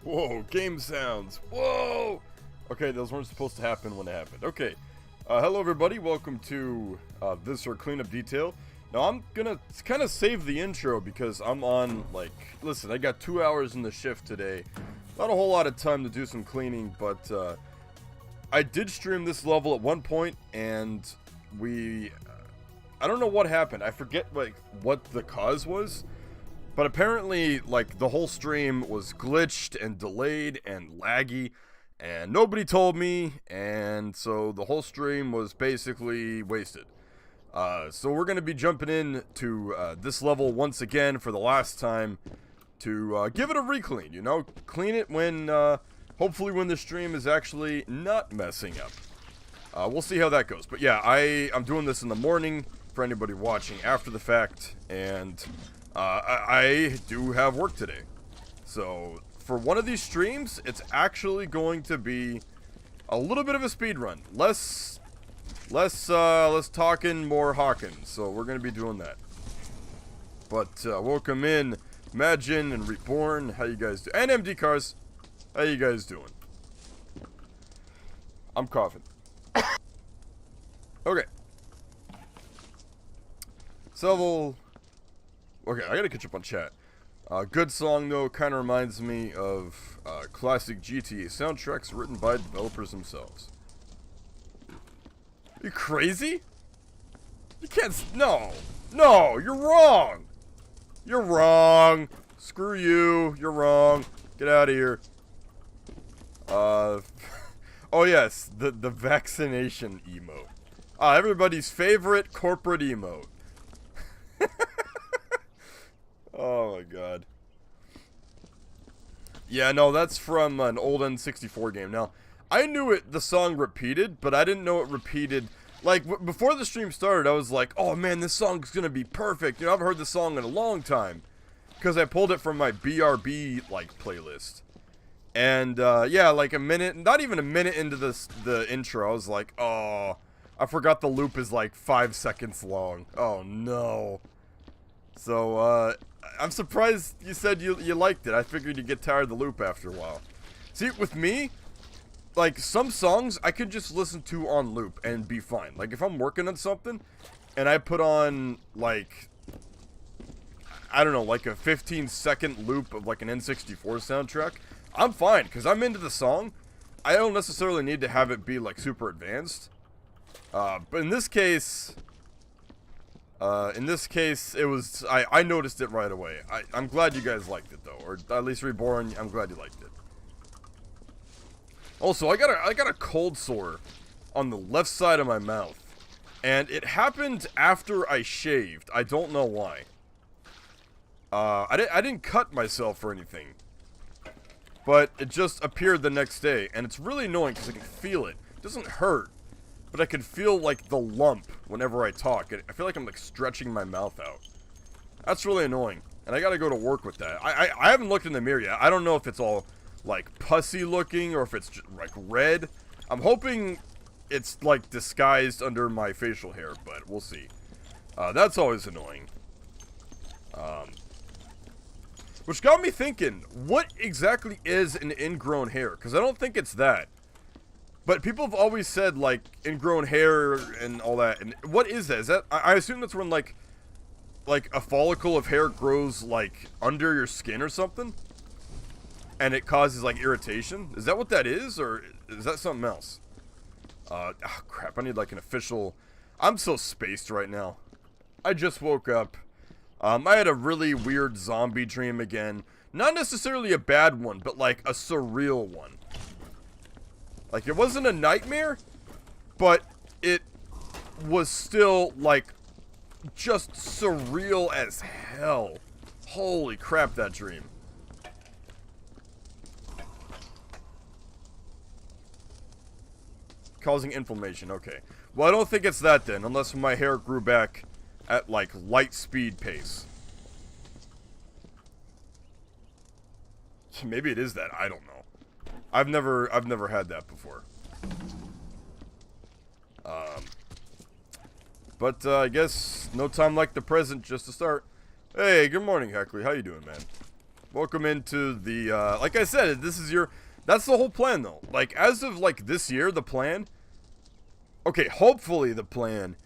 Whoa, game sounds. Whoa! Okay, those weren't supposed to happen when they happened. Okay. Hello everybody, welcome to Viscera cleanup detail. Now I'm gonna kind of save the intro because I'm on, like, listen, I got 2 hours in the shift today. Not a whole lot of time to do some cleaning, but I did stream this level at one point, and I don't know what happened. I forget, like, what the cause was. But apparently, like, the whole stream was glitched and delayed and laggy, and nobody told me, and so the whole stream was basically wasted. So we're going to be jumping in to this level once again for the last time to give it a re-clean, you know? Clean it when, hopefully when the stream is actually not messing up. We'll see how that goes. But yeah, I'm doing this in the morning for anybody watching after the fact, and I do have work today. So for one of these streams, it's actually going to be a little bit of a speed run. Less talking, more hawking. So we're going to be doing that. But welcome in Imagine and Reborn. How you guys do? And MD Cars. How you guys doing? I'm coughing. Okay. Several. Okay, I gotta catch up on chat. Good song though, kind of reminds me of classic GTA soundtracks written by developers themselves. You crazy? You can't. No, you're wrong. You're wrong. Screw you. You're wrong. Get out of here. Oh yes, the vaccination emote. Everybody's favorite corporate emote. Oh my god. Yeah, no, that's from an old N64 game. Now, I knew the song repeated, but I didn't know it repeated. Like, before the stream started, I was like, oh man, this song's gonna be perfect. You know, I haven't heard this song in a long time. Because I pulled it from my BRB, like, playlist. And, yeah, like a minute, not even a minute into the intro, I was like, oh, I forgot the loop is like 5 seconds long. Oh no. So, I'm surprised you said you liked it. I figured you'd get tired of the loop after a while. See, with me, like, some songs I could just listen to on loop and be fine. Like, if I'm working on something, and I put on, like, I don't know, like a 15-second loop of, like, an N64 soundtrack, I'm fine, because I'm into the song. I don't necessarily need to have it be, like, super advanced. But in this case, it was, I noticed it right away. I'm glad you guys liked it, though. Or at least Reborn, I'm glad you liked it. Also, I got a cold sore on the left side of my mouth. And it happened after I shaved. I don't know why. I didn't cut myself or anything. But it just appeared the next day. And it's really annoying because I can feel it. It doesn't hurt. But I can feel, like, the lump whenever I talk. I feel like I'm, like, stretching my mouth out. That's really annoying. And I gotta go to work with that. I haven't looked in the mirror yet. I don't know if it's all, like, pussy looking or if it's, just, like, red. I'm hoping it's, like, disguised under my facial hair, but we'll see. That's always annoying. Which got me thinking, what exactly is an ingrown hair? Because I don't think it's that. But people have always said, like, ingrown hair and all that. And what is that? Is that, I assume that's when, like a follicle of hair grows, like, under your skin or something? And it causes, like, irritation? Is that what that is? Or is that something else? Oh, crap. I need, like, an official... I'm so spaced right now. I just woke up. I had a really weird zombie dream again. Not necessarily a bad one, but, like, a surreal one. Like, it wasn't a nightmare, but it was still, like, just surreal as hell. Holy crap, that dream. Causing inflammation, okay. Well, I don't think it's that then, unless my hair grew back at, like, light speed pace. Maybe it is that, I don't know. I've never had that before. But I guess no time like the present just to start. Hey, good morning, Heckley. How you doing, man? Welcome into the, like I said, that's the whole plan, though. Like, as of, like, this year, the plan, okay, hopefully the plan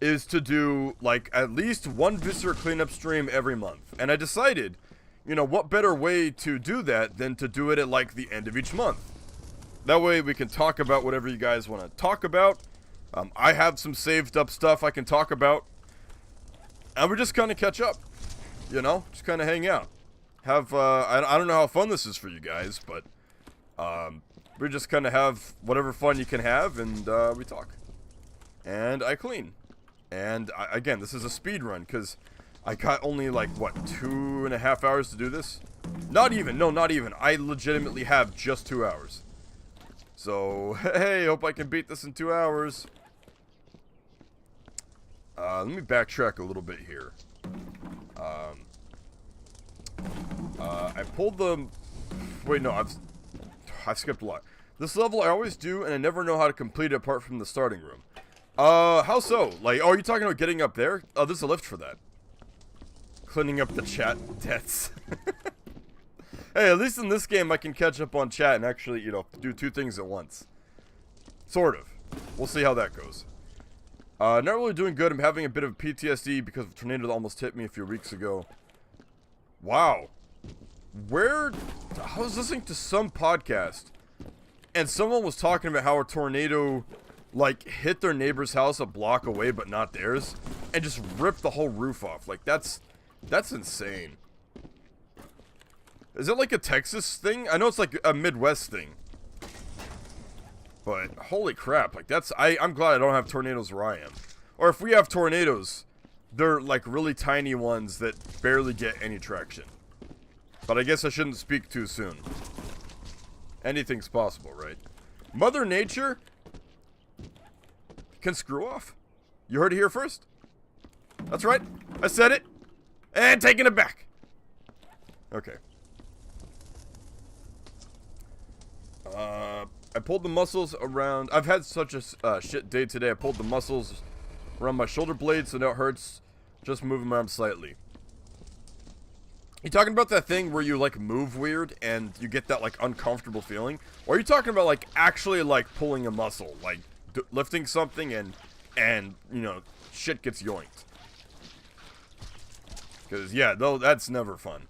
is to do, like, at least one Viscera cleanup stream every month. And I decided, you know, what better way to do that than to do it at, like, the end of each month. That way we can talk about whatever you guys want to talk about. I have some saved up stuff I can talk about. And we just kind of catch up. You know, just kind of hang out. Have, I don't know how fun this is for you guys, but, we just kind of have whatever fun you can have, and, we talk. And I clean. And, again, this is a speed run, because I got only, like, what, 2.5 hours to do this? Not even, no, not even. I legitimately have just 2 hours. So, hey, hope I can beat this in 2 hours. Let me backtrack a little bit here. I pulled the... Wait, no, I've skipped a lot. This level I always do, and I never know how to complete it apart from the starting room. How so? Like, oh, are you talking about getting up there? Oh, there's a lift for that. Cleaning up the chat deaths. Hey, at least in this game I can catch up on chat and actually, you know, do two things at once. Sort of. We'll see how that goes. Not really doing good. I'm having a bit of PTSD because of a tornado that almost hit me a few weeks ago. Wow. I was listening to some podcast, and someone was talking about how a tornado, like, hit their neighbor's house a block away, but not theirs, and just ripped the whole roof off. Like, that's insane. Is it like a Texas thing? I know it's like a Midwest thing. But, holy crap, like, I'm glad I don't have tornadoes where I am. Or if we have tornadoes, they're, like, really tiny ones that barely get any traction. But I guess I shouldn't speak too soon. Anything's possible, right? Mother Nature can screw off. You heard it here first. That's right. I said it. And taking it back. Okay. I pulled the muscles around... I've had such a shit day today. I pulled the muscles around my shoulder blades so now it hurts just moving my arm slightly. You talking about that thing where you, like, move weird and you get that, like, uncomfortable feeling? Or are you talking about, like, actually, like, pulling a muscle? Like, lifting something and, you know, shit gets yoinked? Because, yeah, though, that's never fun.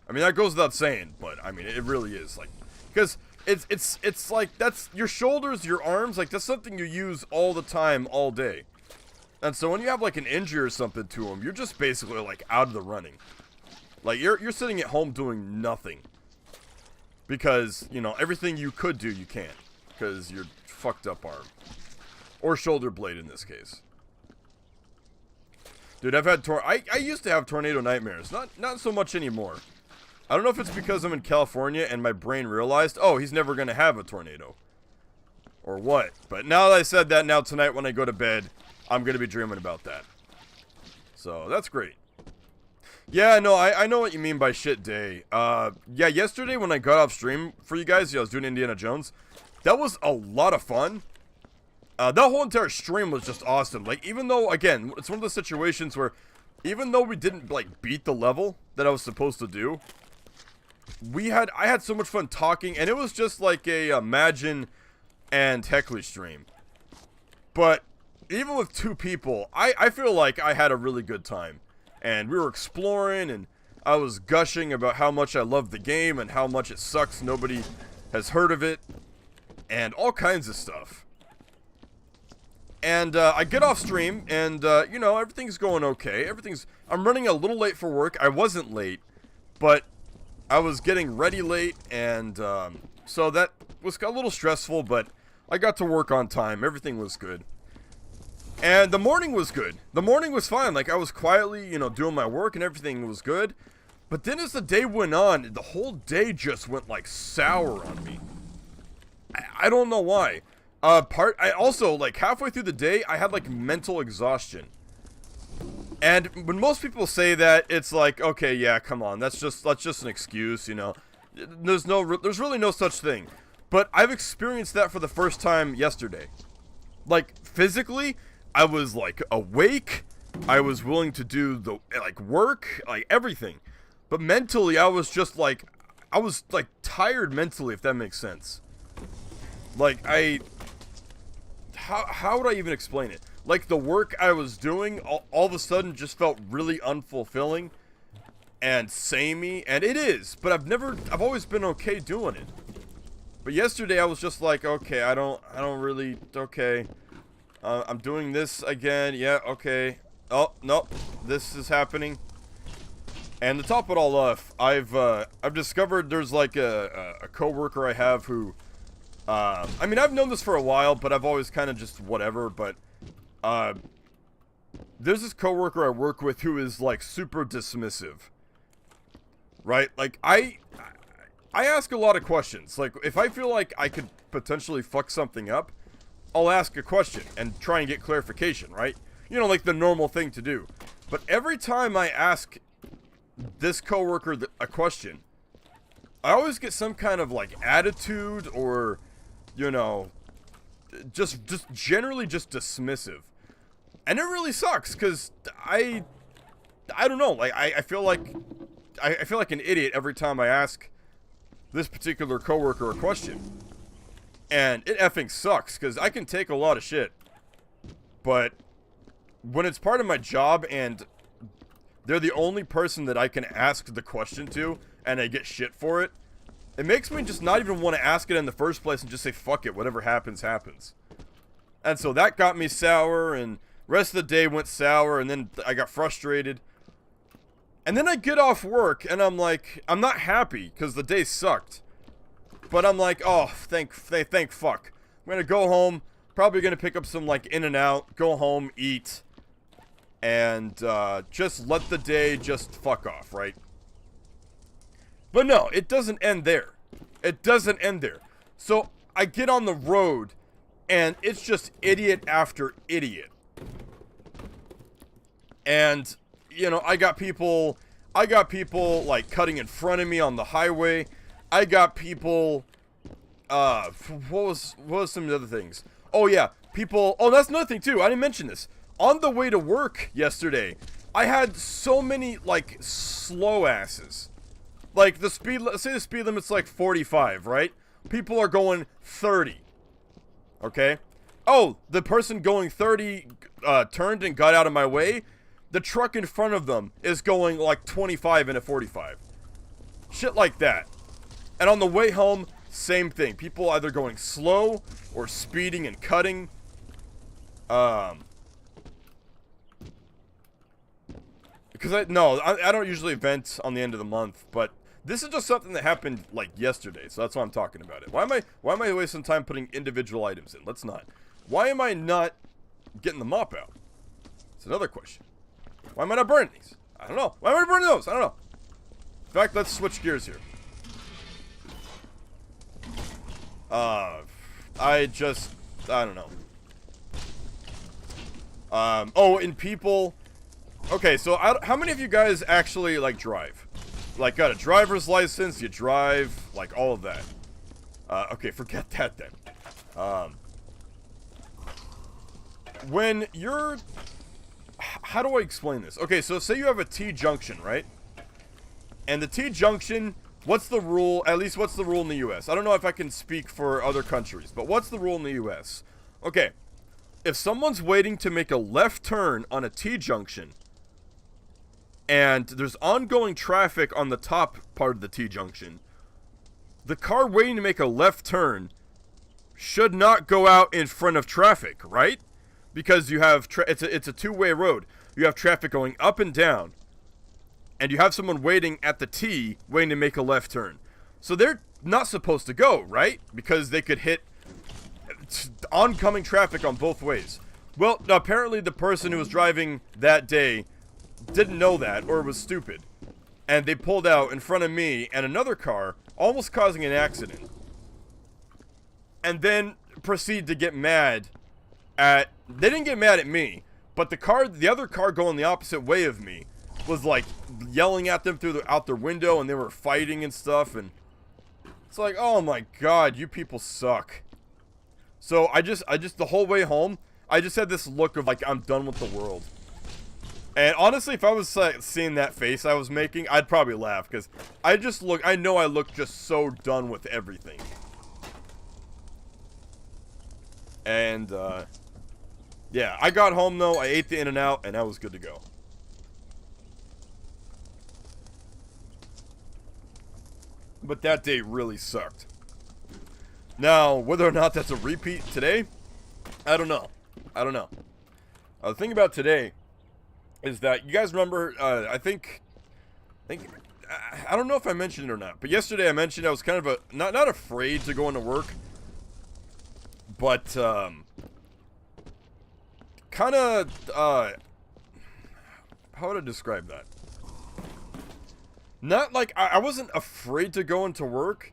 I mean, that goes without saying, but, I mean, it really is, like... Because it's like, that's... Your shoulders, your arms, like, that's something you use all the time, all day. And so when you have, like, an injury or something to them, you're just basically, like, out of the running. Like, you're sitting at home doing nothing. Because, you know, everything you could do, you can't. Because you're fucked up arm. Or shoulder blade in this case. Dude, I've had I used to have tornado nightmares. Not so much anymore. I don't know if it's because I'm in California and my brain realized, oh, he's never going to have a tornado. Or what. But now that I said that, now tonight when I go to bed, I'm going to be dreaming about that. So, that's great. Yeah, no, I know what you mean by shit day. Yeah, yesterday when I got off stream for you guys, I was doing Indiana Jones. That was a lot of fun. That whole entire stream was just awesome. Like, even though, again, it's one of those situations where, even though we didn't, like, beat the level that I was supposed to do, I had so much fun talking, and it was just like a Imagine and Heckley stream. But, even with 2 people, I feel like I had a really good time. And we were exploring, and I was gushing about how much I love the game, and how much it sucks nobody has heard of it, and all kinds of stuff. And, I get off stream, and, you know, everything's going okay. I'm running a little late for work. I wasn't late, but I was getting ready late, and, so that was a little stressful, but I got to work on time. Everything was good. And the morning was good. The morning was fine. Like, I was quietly, you know, doing my work and everything was good. But then as the day went on, the whole day just went, like, sour on me. I don't know why. I also, like, halfway through the day, I had, like, mental exhaustion. And when most people say that, it's like, okay, yeah, come on. That's just an excuse, you know. There's really no such thing. But I've experienced that for the first time yesterday. Like, physically... I was, like, awake, I was willing to do the, like, work, like, everything. But mentally, I was just like, I was like tired mentally, if that makes sense. Like, how would I even explain it? Like, the work I was doing all of a sudden just felt really unfulfilling and samey, and it is, but I've always been okay doing it. But yesterday I was just like, okay, I don't really, okay, I'm doing this again, yeah, okay, oh, no, this is happening. And to top it all off, I've discovered there's like a coworker I have who, I mean, I've known this for a while, but I've always kind of just whatever, but, there's this coworker I work with who is like super dismissive. Right? Like, I ask a lot of questions. Like, if I feel like I could potentially fuck something up, I'll ask a question and try and get clarification, right? You know, like the normal thing to do. But every time I ask this coworker a question, I always get some kind of, like, attitude or, you know, just generally just dismissive. And it really sucks, because I don't know, like, I feel like an idiot every time I ask this particular coworker a question. And it effing sucks, because I can take a lot of shit. But when it's part of my job and they're the only person that I can ask the question to, and I get shit for it, it makes me just not even want to ask it in the first place and just say, fuck it, whatever happens, happens. And so that got me sour, and the rest of the day went sour, and then I got frustrated. And then I get off work, and I'm like, I'm not happy, because the day sucked. But I'm like, oh, thank fuck. I'm gonna go home, probably gonna pick up some, like, In-N-Out, go home, eat, and, just let the day just fuck off, right? But no, it doesn't end there. It doesn't end there. So, I get on the road, and it's just idiot after idiot. And, you know, I got people, like, cutting in front of me on the highway. I got people, what was some of the other things? Oh, yeah, people, oh, that's another thing, too. I didn't mention this. On the way to work yesterday, I had so many, like, slow asses. Like, let's say the speed limit's, like, 45, right? People are going 30. Okay? Oh, the person going 30, turned and got out of my way. The truck in front of them is going like 25 and a 45. Shit like that. And on the way home, same thing. People either going slow or speeding and cutting. Because I don't usually vent on the end of the month, but this is just something that happened like yesterday, so that's why I'm talking about it. Why am I wasting time putting individual items in? Let's not. Why am I not getting the mop out? It's another question. Why am I not burning these? I don't know. Why am I not burning those? I don't know. In fact, let's switch gears here. I don't know. Oh, and people... Okay, so how many of you guys actually, like, drive? Like, got a driver's license, you drive, like, all of that. Okay, forget that then. When you're... How do I explain this? Okay, so say you have a T-junction, right? And the T-junction, what's the rule? At least, what's the rule in the U.S.? I don't know if I can speak for other countries, but what's the rule in the U.S.? Okay, if someone's waiting to make a left turn on a T-junction, and there's ongoing traffic on the top part of the T-junction, the car waiting to make a left turn should not go out in front of traffic, right? Because you have, it's a two-way road. You have traffic going up and down, and you have someone waiting at the T, waiting to make a left turn. So they're not supposed to go, right? Because they could hit oncoming traffic on both ways. Well, apparently the person who was driving that day didn't know that, or was stupid. And they pulled out in front of me and another car, almost causing an accident. And then proceed to get mad at... They didn't get mad at me, but the other car going the opposite way of me was, like, yelling at them out their window, and they were fighting and stuff, and... It's like, oh my god, you people suck. So I just the whole way home, I just had this look of, like, I'm done with the world. And honestly, if I was like, seeing that face I was making, I'd probably laugh. Because I know I look just so done with everything. And, yeah, I got home though, I ate the In-N-Out, and I was good to go. But that day really sucked. Now, whether or not that's a repeat today, I don't know. The thing about today is that, you guys remember, I don't know if I mentioned it or not, but yesterday I mentioned I was kind of not afraid to go into work, but, kind of, how would I describe that? Not like, I wasn't afraid to go into work.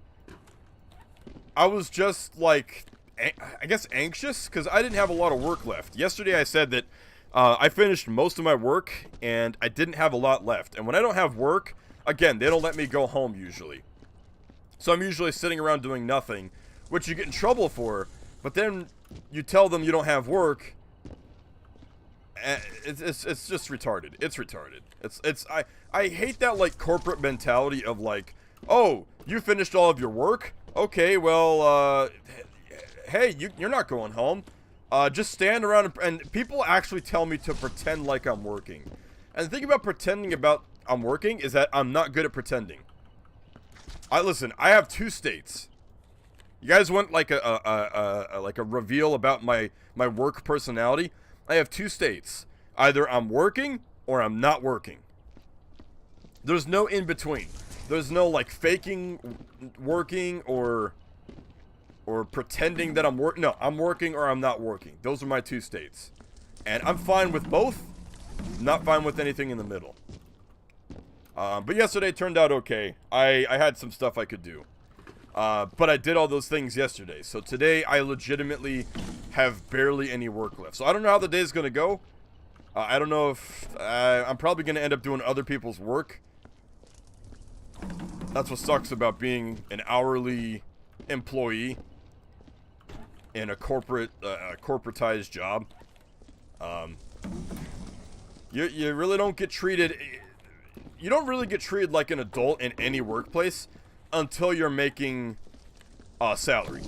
I was just, like, I guess anxious, because I didn't have a lot of work left. Yesterday I said that I finished most of my work, and I didn't have a lot left. And when I don't have work, again, they don't let me go home usually. So I'm usually sitting around doing nothing, which you get in trouble for, but then you tell them you don't have work. It's just retarded. It's retarded. I hate that, like, corporate mentality of, like, oh, you finished all of your work? Okay, well, hey, you're not going home. Just stand around and people actually tell me to pretend like I'm working. And the thing about pretending I'm working is that I'm not good at pretending. Listen, I have 2 states. You guys want like a reveal about my work personality? I have 2 states. Either I'm working or I'm not working. There's no in between. There's no like faking working or pretending that I'm working. No, I'm working or I'm not working. Those are my 2 states. And I'm fine with both. Not fine with anything in the middle. But yesterday turned out okay. I had some stuff I could do. But I did all those things yesterday. So today I legitimately have barely any work left. So I don't know how the day is going to go. I don't know if I'm probably going to end up doing other people's work. That's what sucks about being an hourly employee in a corporatized job. You really don't get treated. You don't really get treated like an adult in any workplace until you're making a salary.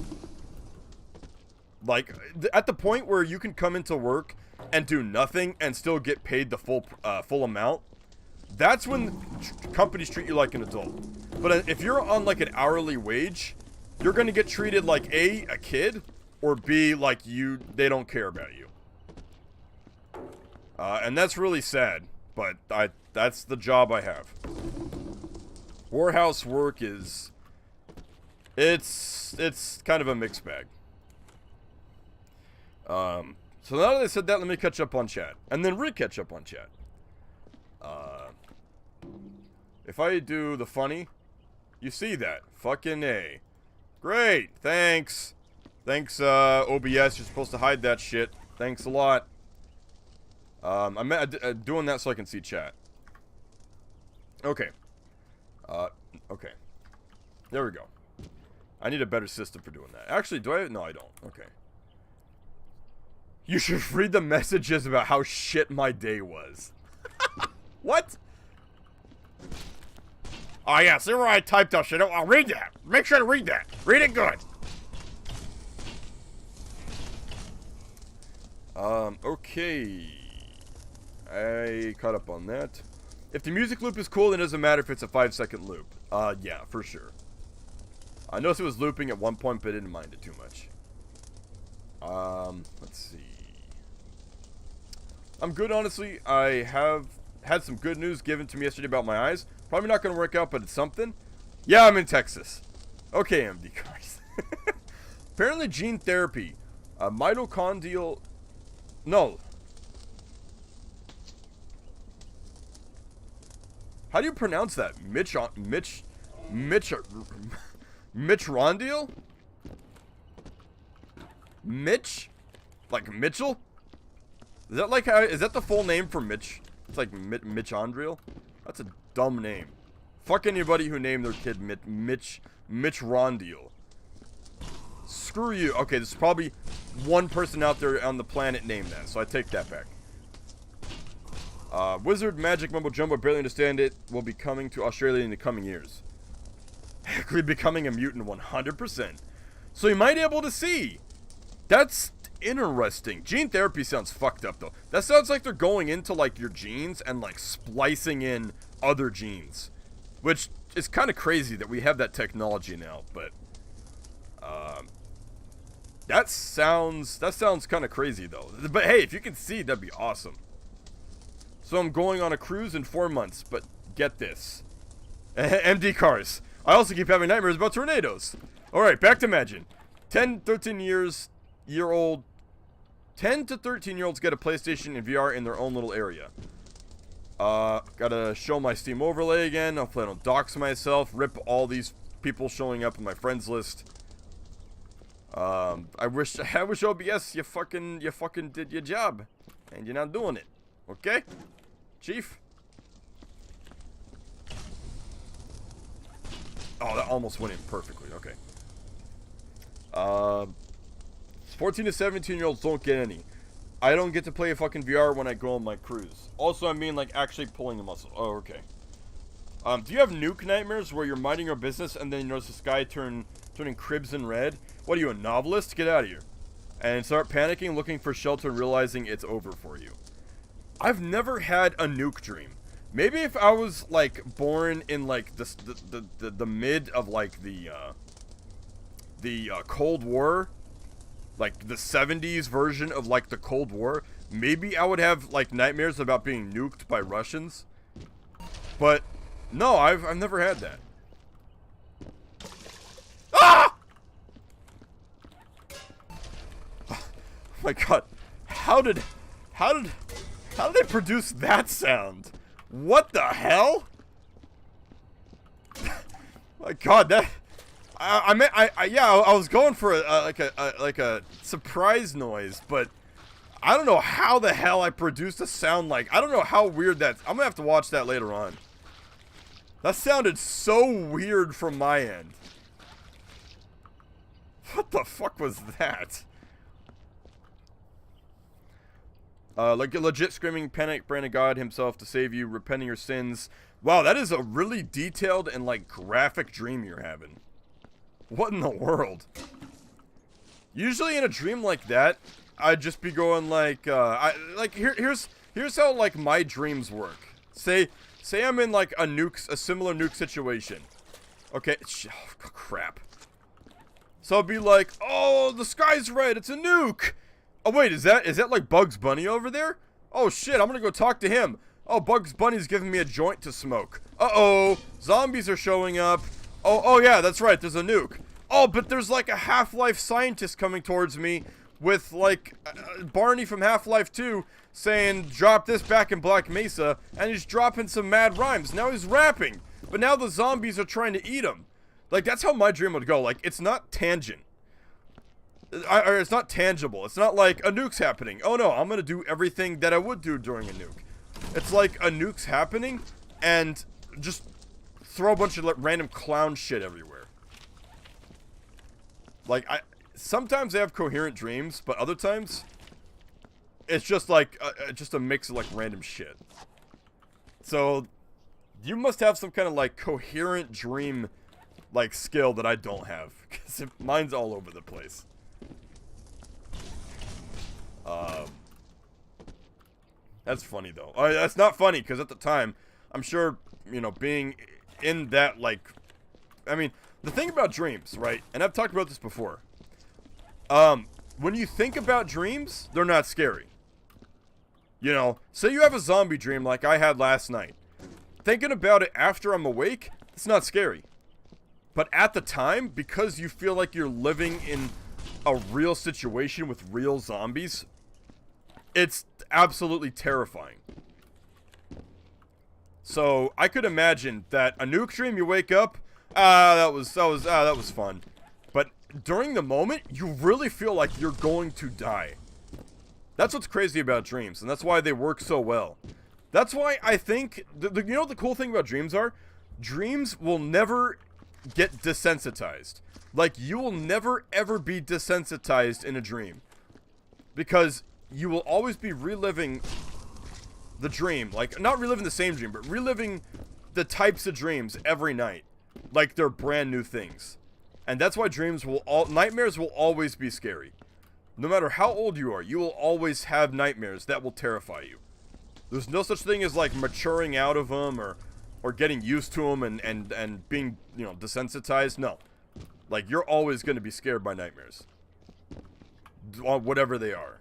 Like, at the point where you can come into work and do nothing and still get paid the full amount, that's when companies treat you like an adult. But if you're on like an hourly wage, you're gonna get treated like A, a kid, or B, like they don't care about you. And that's really sad, but that's the job I have. Warehouse work is, it's kind of a mixed bag. So now that I said that, let me catch up on chat. And then re-catch up on chat. If I do the funny, you see that. Fucking A. Great, thanks. Thanks, OBS, you're supposed to hide that shit. Thanks a lot. I'm doing that so I can see chat. Okay. Okay. There we go. I need a better system for doing that. Actually, do I? No, I don't. Okay. You should read the messages about how shit my day was. What? Oh, yeah, see where I typed that shit? I'll read that. Make sure to read that. Read it good. Okay. I caught up on that. If the music loop is cool, then it doesn't matter if it's a 5-second loop. Yeah, for sure. I noticed it was looping at one point, but I didn't mind it too much. Let's see. I'm good, honestly. I have had some good news given to me yesterday about my eyes. Probably not going to work out, but it's something. Yeah, I'm in Texas. Okay, MD cars. Apparently gene therapy. Mitochondrial... No. How do you pronounce that? Mitchrondial? Mitch? Like Mitchell? Is that like how, is that the full name for Mitch? It's like Mitchondrial? That's a dumb name. Fuck anybody who named their kid Mitchrondial. Screw you. Okay, there's probably one person out there on the planet named that, so I take that back. Wizard, magic, mumbo jumbo, barely understand it, will be coming to Australia in the coming years. Actually becoming a mutant 100%. So you might be able to see. That's interesting. Gene therapy sounds fucked up, though. That sounds like they're going into, like, your genes and, like, splicing in other genes. Which is kind of crazy that we have that technology now, but... that sounds kind of crazy, though. But hey, if you can see, that'd be awesome. So I'm going on a cruise in 4 months, but get this. MD cars. I also keep having nightmares about tornadoes. Alright, back to Imagine. 10 to 13 year olds get a PlayStation and VR in their own little area. Gotta show my Steam overlay again. Hopefully I don't dox myself. Rip all these people showing up on my friends list. I wish OBS, you fucking did your job. And you're not doing it. Okay? Chief? Oh, that almost went in perfectly. Okay. 14 to 17-year-olds don't get any. I don't get to play a fucking VR when I go on my cruise. Also, I mean, like, actually pulling a muscle. Oh, okay. Do you have nuke nightmares where you're minding your business and then you notice the sky turning crimson red? What are you, a novelist? Get out of here. And start panicking, looking for shelter, and realizing it's over for you. I've never had a nuke dream. Maybe if I was, like, born in, like, the mid of, like, the Cold War, like, the 70s version of, like, the Cold War, maybe I would have, like, nightmares about being nuked by Russians. But, no, I've never had that. Ah! Oh my god. How did they produce that sound? What the hell? My god, that... I was going for a surprise noise, but I don't know how the hell I produced a sound like... I don't know how weird that... I'm gonna have to watch that later on. That sounded so weird from my end. What the fuck was that? Like a legit screaming panic brand of God himself to save you, repenting your sins. Wow, that is a really detailed and, like, graphic dream you're having. What in the world? Usually in a dream like that, I'd just be going like, here's how, like, my dreams work. Say I'm in, like, a similar nuke situation. Okay, oh, crap. So I'll be like, oh, the sky's red, it's a nuke. Oh wait, is that like Bugs Bunny over there? Oh shit, I'm gonna go talk to him. Oh, Bugs Bunny's giving me a joint to smoke. Uh-oh, zombies are showing up. Oh yeah, that's right, there's a nuke. Oh, but there's like a Half-Life scientist coming towards me with like Barney from Half-Life 2 saying, drop this back in Black Mesa, and he's dropping some mad rhymes. Now he's rapping, but now the zombies are trying to eat him. Like, that's how my dream would go. Like, it's not tangent. Or it's not tangible. It's not like a nuke's happening. Oh no, I'm gonna do everything that I would do during a nuke. It's like a nuke's happening, and just throw a bunch of like, random clown shit everywhere. Like, sometimes I have coherent dreams, but other times, it's just like, just a mix of like random shit. So, you must have some kind of like coherent dream, like, skill that I don't have, because mine's all over the place. That's funny, though. That's not funny, because at the time, I'm sure, you know, being in that, like... I mean, the thing about dreams, right? And I've talked about this before. When you think about dreams, they're not scary. You know, say you have a zombie dream like I had last night. Thinking about it after I'm awake, it's not scary. But at the time, because you feel like you're living in a real situation with real zombies, it's absolutely terrifying. So I could imagine that a nuke dream, you wake up, that was fun. But during the moment, you really feel like you're going to die. That's what's crazy about dreams, and that's why they work so well. That's why I think, you know what the cool thing about dreams are? Dreams will never get desensitized. Like, you will never ever be desensitized in a dream. Because you will always be reliving the dream. Like, not reliving the same dream, but reliving the types of dreams every night. Like they're brand new things. And that's why nightmares will always be scary. No matter how old you are, you will always have nightmares that will terrify you. There's no such thing as like maturing out of them or getting used to them and being, you know, desensitized. No. Like, you're always going to be scared by nightmares. Whatever they are.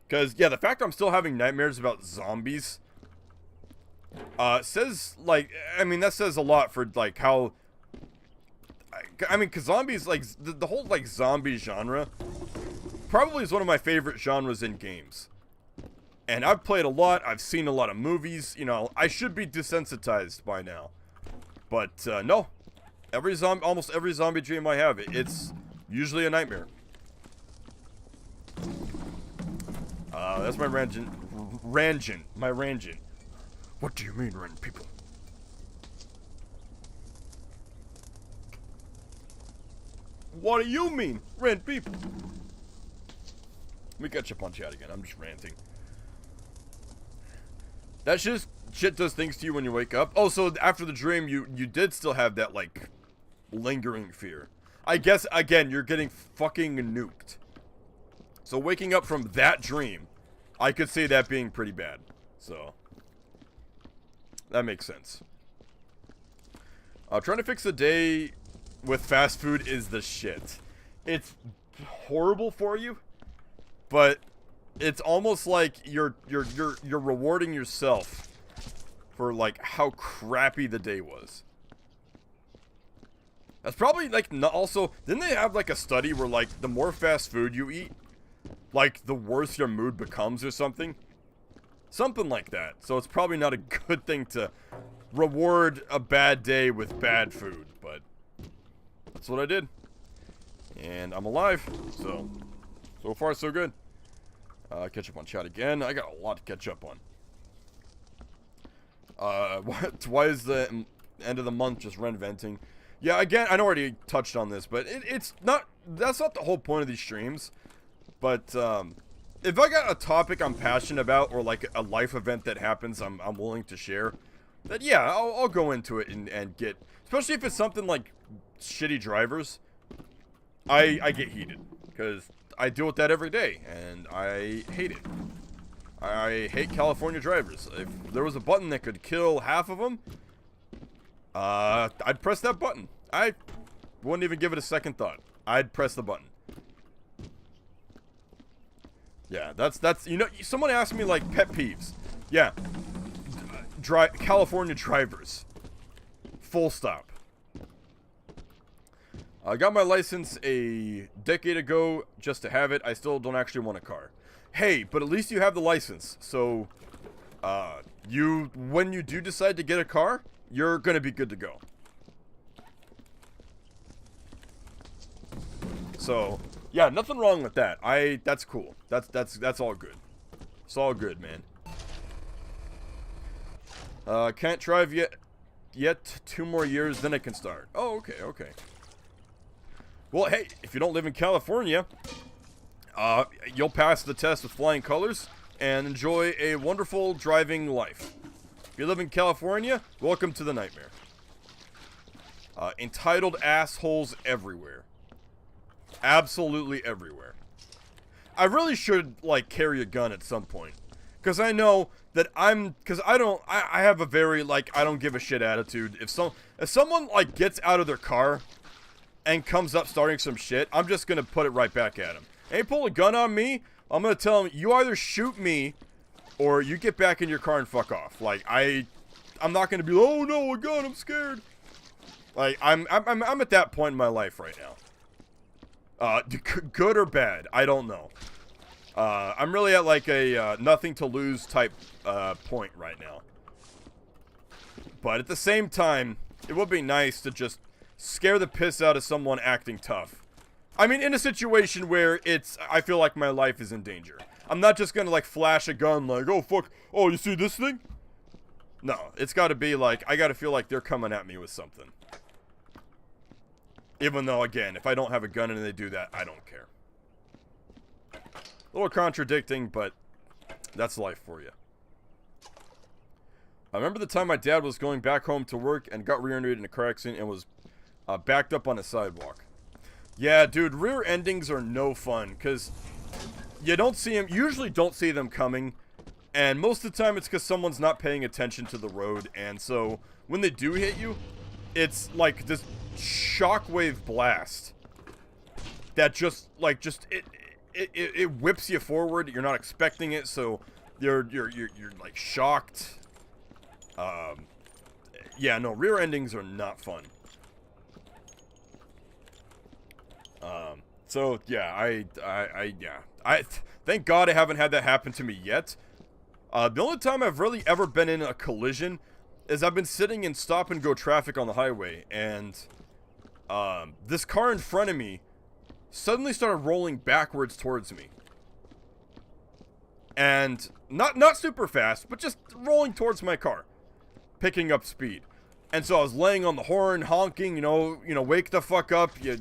Because, yeah, the fact I'm still having nightmares about zombies says, like, I mean, that says a lot for, like, how... I mean, because zombies, like, the whole, like, zombie genre probably is one of my favorite genres in games. And I've played a lot, I've seen a lot of movies, you know, I should be desensitized by now. But, no. Almost every zombie dream I have, it's usually a nightmare. That's my rangent. My rangent. What do you mean, Ren people? What do you mean, Ren people? Let me catch up on chat again. I'm just ranting. That shit does things to you when you wake up. Oh, so after the dream, you did still have that, like, lingering fear. I guess, again, you're getting fucking nuked. So waking up from that dream, I could see that being pretty bad. So, that makes sense. Trying to fix the day with fast food is the shit. It's horrible for you, but it's almost like you're rewarding yourself for, like, how crappy the day was. That's probably, like, also, didn't they have, like, a study where, like, the more fast food you eat, like, the worse your mood becomes or something? Something like that. So it's probably not a good thing to reward a bad day with bad food, but that's what I did. And I'm alive, so far so good. Catch up on chat again. I got a lot to catch up on. Why is the end of the month just Ren venting? Yeah, again, I already touched on this, but it's not, that's not the whole point of these streams. But, if I got a topic I'm passionate about, or like a life event that happens I'm willing to share, then yeah, I'll go into it and get, especially if it's something like shitty drivers, I get heated, because I deal with that every day, and I hate it. I hate California drivers. If there was a button that could kill half of them, I'd press that button. I wouldn't even give it a second thought. I'd press the button. Yeah, that's you know, someone asked me, like, pet peeves. Yeah. California drivers. Full stop. I got my license a decade ago just to have it. I still don't actually want a car. Hey, but at least you have the license. So, when you do decide to get a car, you're gonna be good to go. So, yeah, nothing wrong with that. That's cool. That's all good. It's all good, man. Can't drive yet. 2 more years, then I can start. Oh, okay. Well, hey, if you don't live in California, you'll pass the test with flying colors and enjoy a wonderful driving life. If you live in California, welcome to the nightmare. Entitled assholes everywhere. Absolutely everywhere. I really should, like, carry a gun at some point. Because I know that I have a very, like, I don't give a shit attitude. If someone, like, gets out of their car and comes up starting some shit, I'm just gonna put it right back at him. Hey, pull a gun on me, I'm gonna tell him, you either shoot me, or you get back in your car and fuck off. Like, I'm not gonna be, oh no, a gun, I'm scared. Like, I'm at that point in my life right now. Good or bad, I don't know. I'm really at, like, a nothing to lose type point right now. But at the same time, it would be nice to just scare the piss out of someone acting tough. I mean, in a situation where I feel like my life is in danger. I'm not just gonna, like, flash a gun like, oh fuck, oh, you see this thing? No, it's gotta be like, I gotta feel like they're coming at me with something. Even though, again, if I don't have a gun and they do that, I don't care. A little contradicting, but that's life for you. I remember the time my dad was going back home to work and got rear-ended in a car accident and was backed up on a sidewalk. Yeah, dude, rear endings are no fun, because you don't see them, usually don't see them coming, and most of the time it's because someone's not paying attention to the road, and so when they do hit you, it's like this shockwave blast that just it whips you forward. You're not expecting it, so you're like shocked. Yeah, no, rear endings are not fun. So yeah, I thank God I haven't had that happen to me yet. The only time I've really ever been in a collision is I've been sitting in stop and go traffic on the highway, and this car in front of me suddenly started rolling backwards towards me. And not super fast, but just rolling towards my car, picking up speed. And so I was laying on the horn, honking, you know, wake the fuck up, you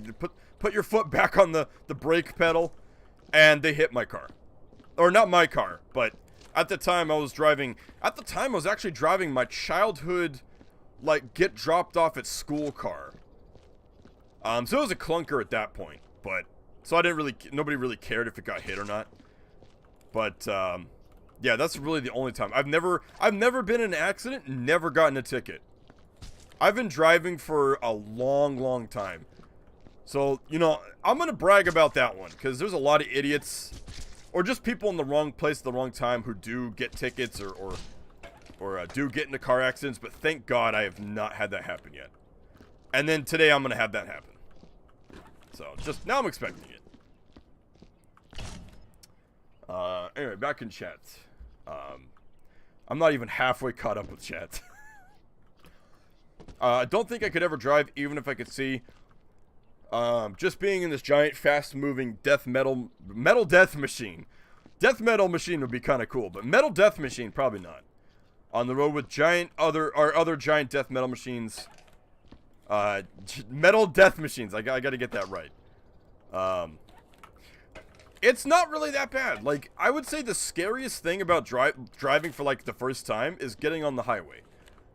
put your foot back on the brake pedal, and they hit my car. Or not my car, but at the time I was actually driving my childhood, like, get dropped off at school car. So it was a clunker at that point, but, so nobody really cared if it got hit or not. But, yeah, that's really the only time. I've never been in an accident, never gotten a ticket. I've been driving for a long, long time. So, you know, I'm gonna brag about that one, because there's a lot of idiots, or just people in the wrong place at the wrong time who do get tickets, or do get into car accidents, but thank God I have not had that happen yet. And then today I'm gonna have that happen. So, just, now I'm expecting it. Anyway, back in chat. I'm not even halfway caught up with chat. I don't think I could ever drive, even if I could see. Just being in this giant, fast-moving metal death machine. Death metal machine would be kind of cool, but metal death machine, probably not. On the road with other giant death metal machines. Metal death machines. I gotta get that right. It's not really that bad. Like, I would say the scariest thing about driving for, like, the first time is getting on the highway.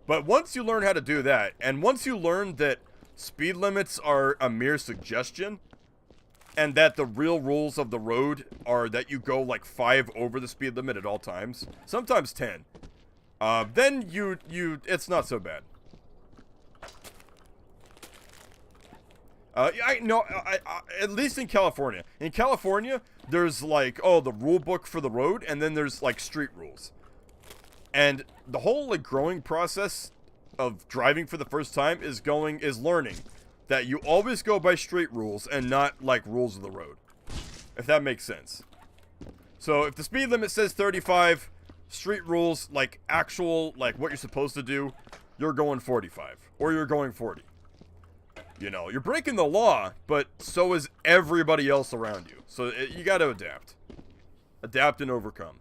But once you learn how to do that, and once you learn that speed limits are a mere suggestion, and that the real rules of the road are that you go, like, 5 over the speed limit at all times, sometimes 10, then it's not so bad. At least in California. In California, there's like, the rule book for the road, and then there's like street rules. And the whole like growing process of driving for the first time is learning that you always go by street rules and not like rules of the road. If that makes sense. So if the speed limit says 35, street rules, like actual, like what you're supposed to do, you're going 45 or you're going 40. You know, you're breaking the law, but so is everybody else around you. So you got to adapt. Adapt and overcome.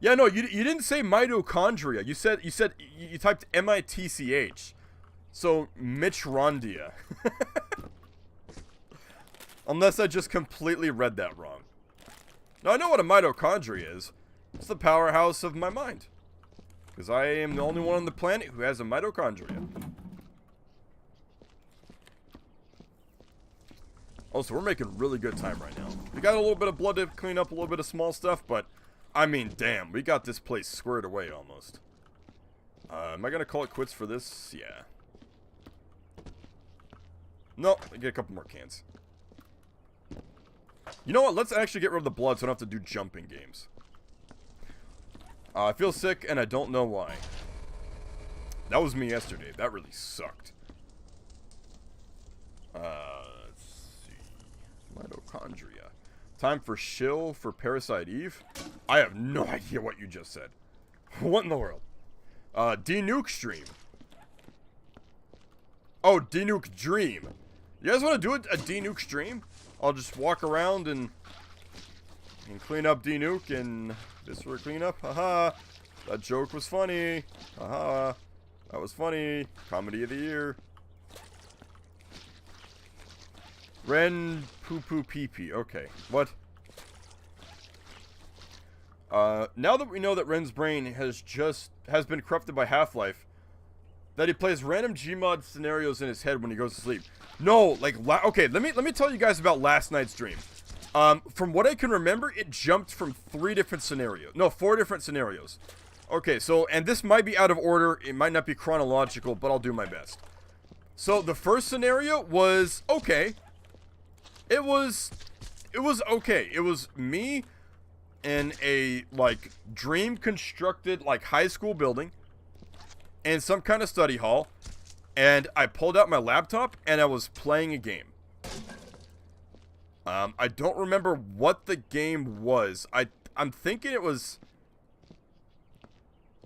Yeah, no, you didn't say mitochondria. You typed M-I-T-C-H. So Mitchrondia. Unless I just completely read that wrong. Now I know what a mitochondria is. It's the powerhouse of my mind. Because I am the only one on the planet who has a mitochondria. Also, we're making really good time right now. We got a little bit of blood to clean up, a little bit of small stuff, but I mean, damn, we got this place squared away almost. Am I gonna call it quits for this? Yeah. No, I get a couple more cans. You know what? Let's actually get rid of the blood so I don't have to do jumping games. I feel sick and I don't know why. That was me yesterday. That really sucked. Let's see. Mitochondria. Time for shill for Parasite Eve? I have no idea what you just said. What in the world? D-Nuke stream. Oh, D-Nuke dream. You guys want to do a D-Nuke stream? I'll just walk around and clean up D-Nuke and Viscera cleanup. Haha. That joke was funny. Haha. That was funny. Comedy of the year. Ren poo poo pee pee. Okay, what? Now that we know that Ren's brain has been corrupted by Half-Life, that he plays random Gmod scenarios in his head when he goes to sleep. No, like, okay, let me tell you guys about last night's dream. From what I can remember, it jumped from 4 different scenarios. Okay, so, and this might be out of order, it might not be chronological, but I'll do my best. So, the first scenario was okay. It was okay. It was me in a, like, dream-constructed, like, high school building in some kind of study hall, and I pulled out my laptop, and I was playing a game. I don't remember what the game was. I'm thinking it was...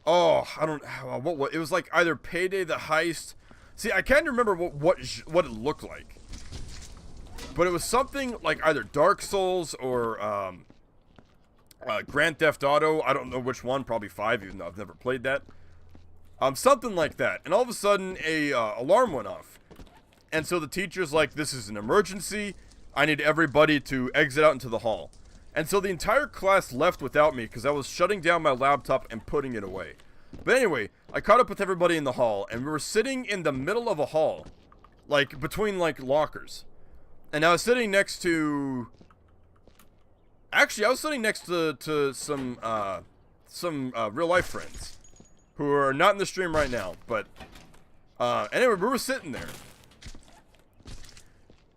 Oh, I don't... What it was like either Payday the Heist... See, I can't remember what it looked like. But it was something like either Dark Souls or Grand Theft Auto. I don't know which one. Probably 5, even though I've never played that. Something like that. And all of a sudden, a alarm went off. And so the teacher's like, this is an emergency. I need everybody to exit out into the hall. And so the entire class left without me because I was shutting down my laptop and putting it away. But anyway, I caught up with everybody in the hall, and we were sitting in the middle of a hall. Like, between, like, lockers. And I was sitting next to... Actually, I was sitting next to some real-life friends. Who are not in the stream right now, but... anyway, we were sitting there.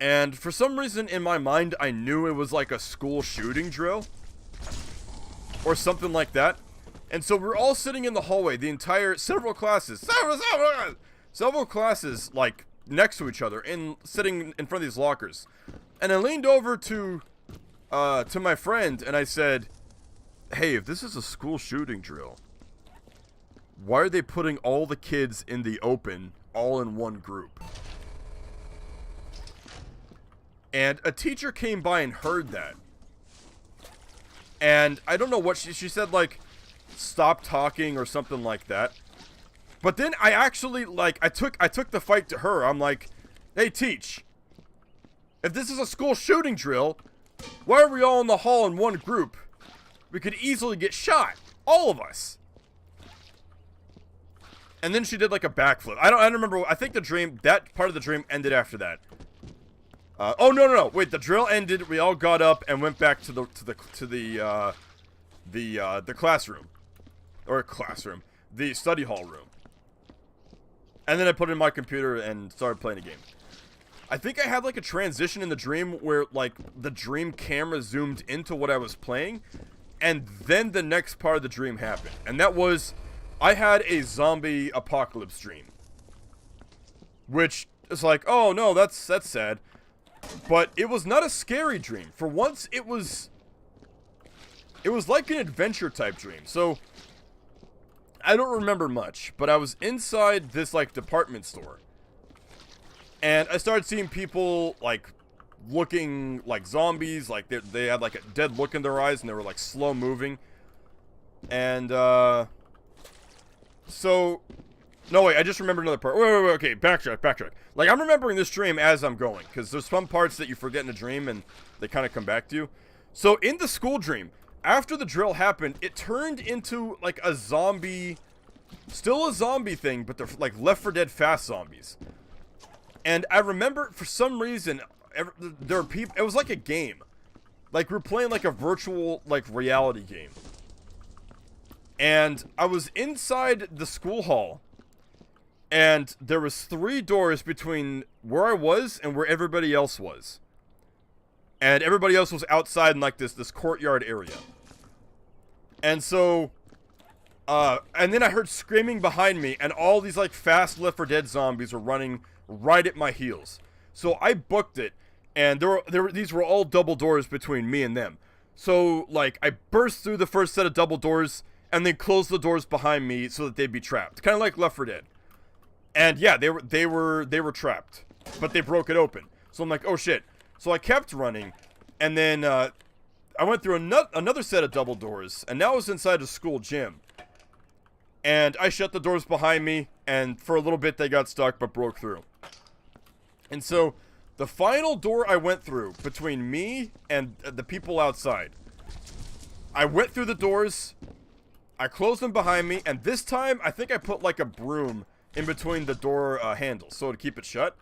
And for some reason in my mind, I knew it was like a school shooting drill. Or something like that. And so we're all sitting in the hallway, several classes, like, next to each other, sitting in front of these lockers. And I leaned over to my friend, and I said, hey, if this is a school shooting drill, why are they putting all the kids in the open, all in one group? And a teacher came by and heard that. And I don't know what she said, like, stop talking or something like that. But then I actually, like, I took the fight to her. I'm like, hey, teach, if this is a school shooting drill, why are we all in the hall in one group? We could easily get shot. All of us. And then she did, like, a backflip. I don't remember. I think that part of the dream ended after that. Oh, no. Wait, the drill ended. We all got up and went back to the classroom. Or classroom. The study hall room. And then I put it in my computer and started playing a game. I think I had, like, a transition in the dream where, like, the dream camera zoomed into what I was playing. And then the next part of the dream happened. And that was, I had a zombie apocalypse dream. Which is like, oh, no, that's sad. But it was not a scary dream. For once, it was like an adventure type dream. So, I don't remember much, but I was inside this, like, department store. And I started seeing people, like, looking like zombies. Like, they had, like, a dead look in their eyes, and they were, like, slow moving. And, so... No, wait, I just remembered another part. Wait, okay, backtrack. Like, I'm remembering this dream as I'm going, because there's some parts that you forget in a dream, and they kind of come back to you. So, in the school dream, after the drill happened, it turned into, like, a zombie... Still a zombie thing, but they're, like, Left 4 Dead fast zombies. And I remember, for some reason, there were people... It was like a game. Like, we were playing, like, a virtual, like, reality game. And I was inside the school hall... And there was 3 doors between where I was and where everybody else was. And everybody else was outside in, like, this courtyard area. And so, and then I heard screaming behind me, and all these, like, fast Left 4 Dead zombies were running right at my heels. So I booked it, and these were all double doors between me and them. So, like, I burst through the first set of double doors, and then closed the doors behind me so that they'd be trapped. Kind of like Left 4 Dead. And yeah, they were trapped, but they broke it open. So I'm like, oh shit. So I kept running, and then I went through another set of double doors, and now I was inside a school gym. And I shut the doors behind me, and for a little bit they got stuck, but broke through. And so The final door I went through between me and the people outside. I went through the doors, I closed them behind me, and this time I think I put like a broom in between the door handles so to keep it shut.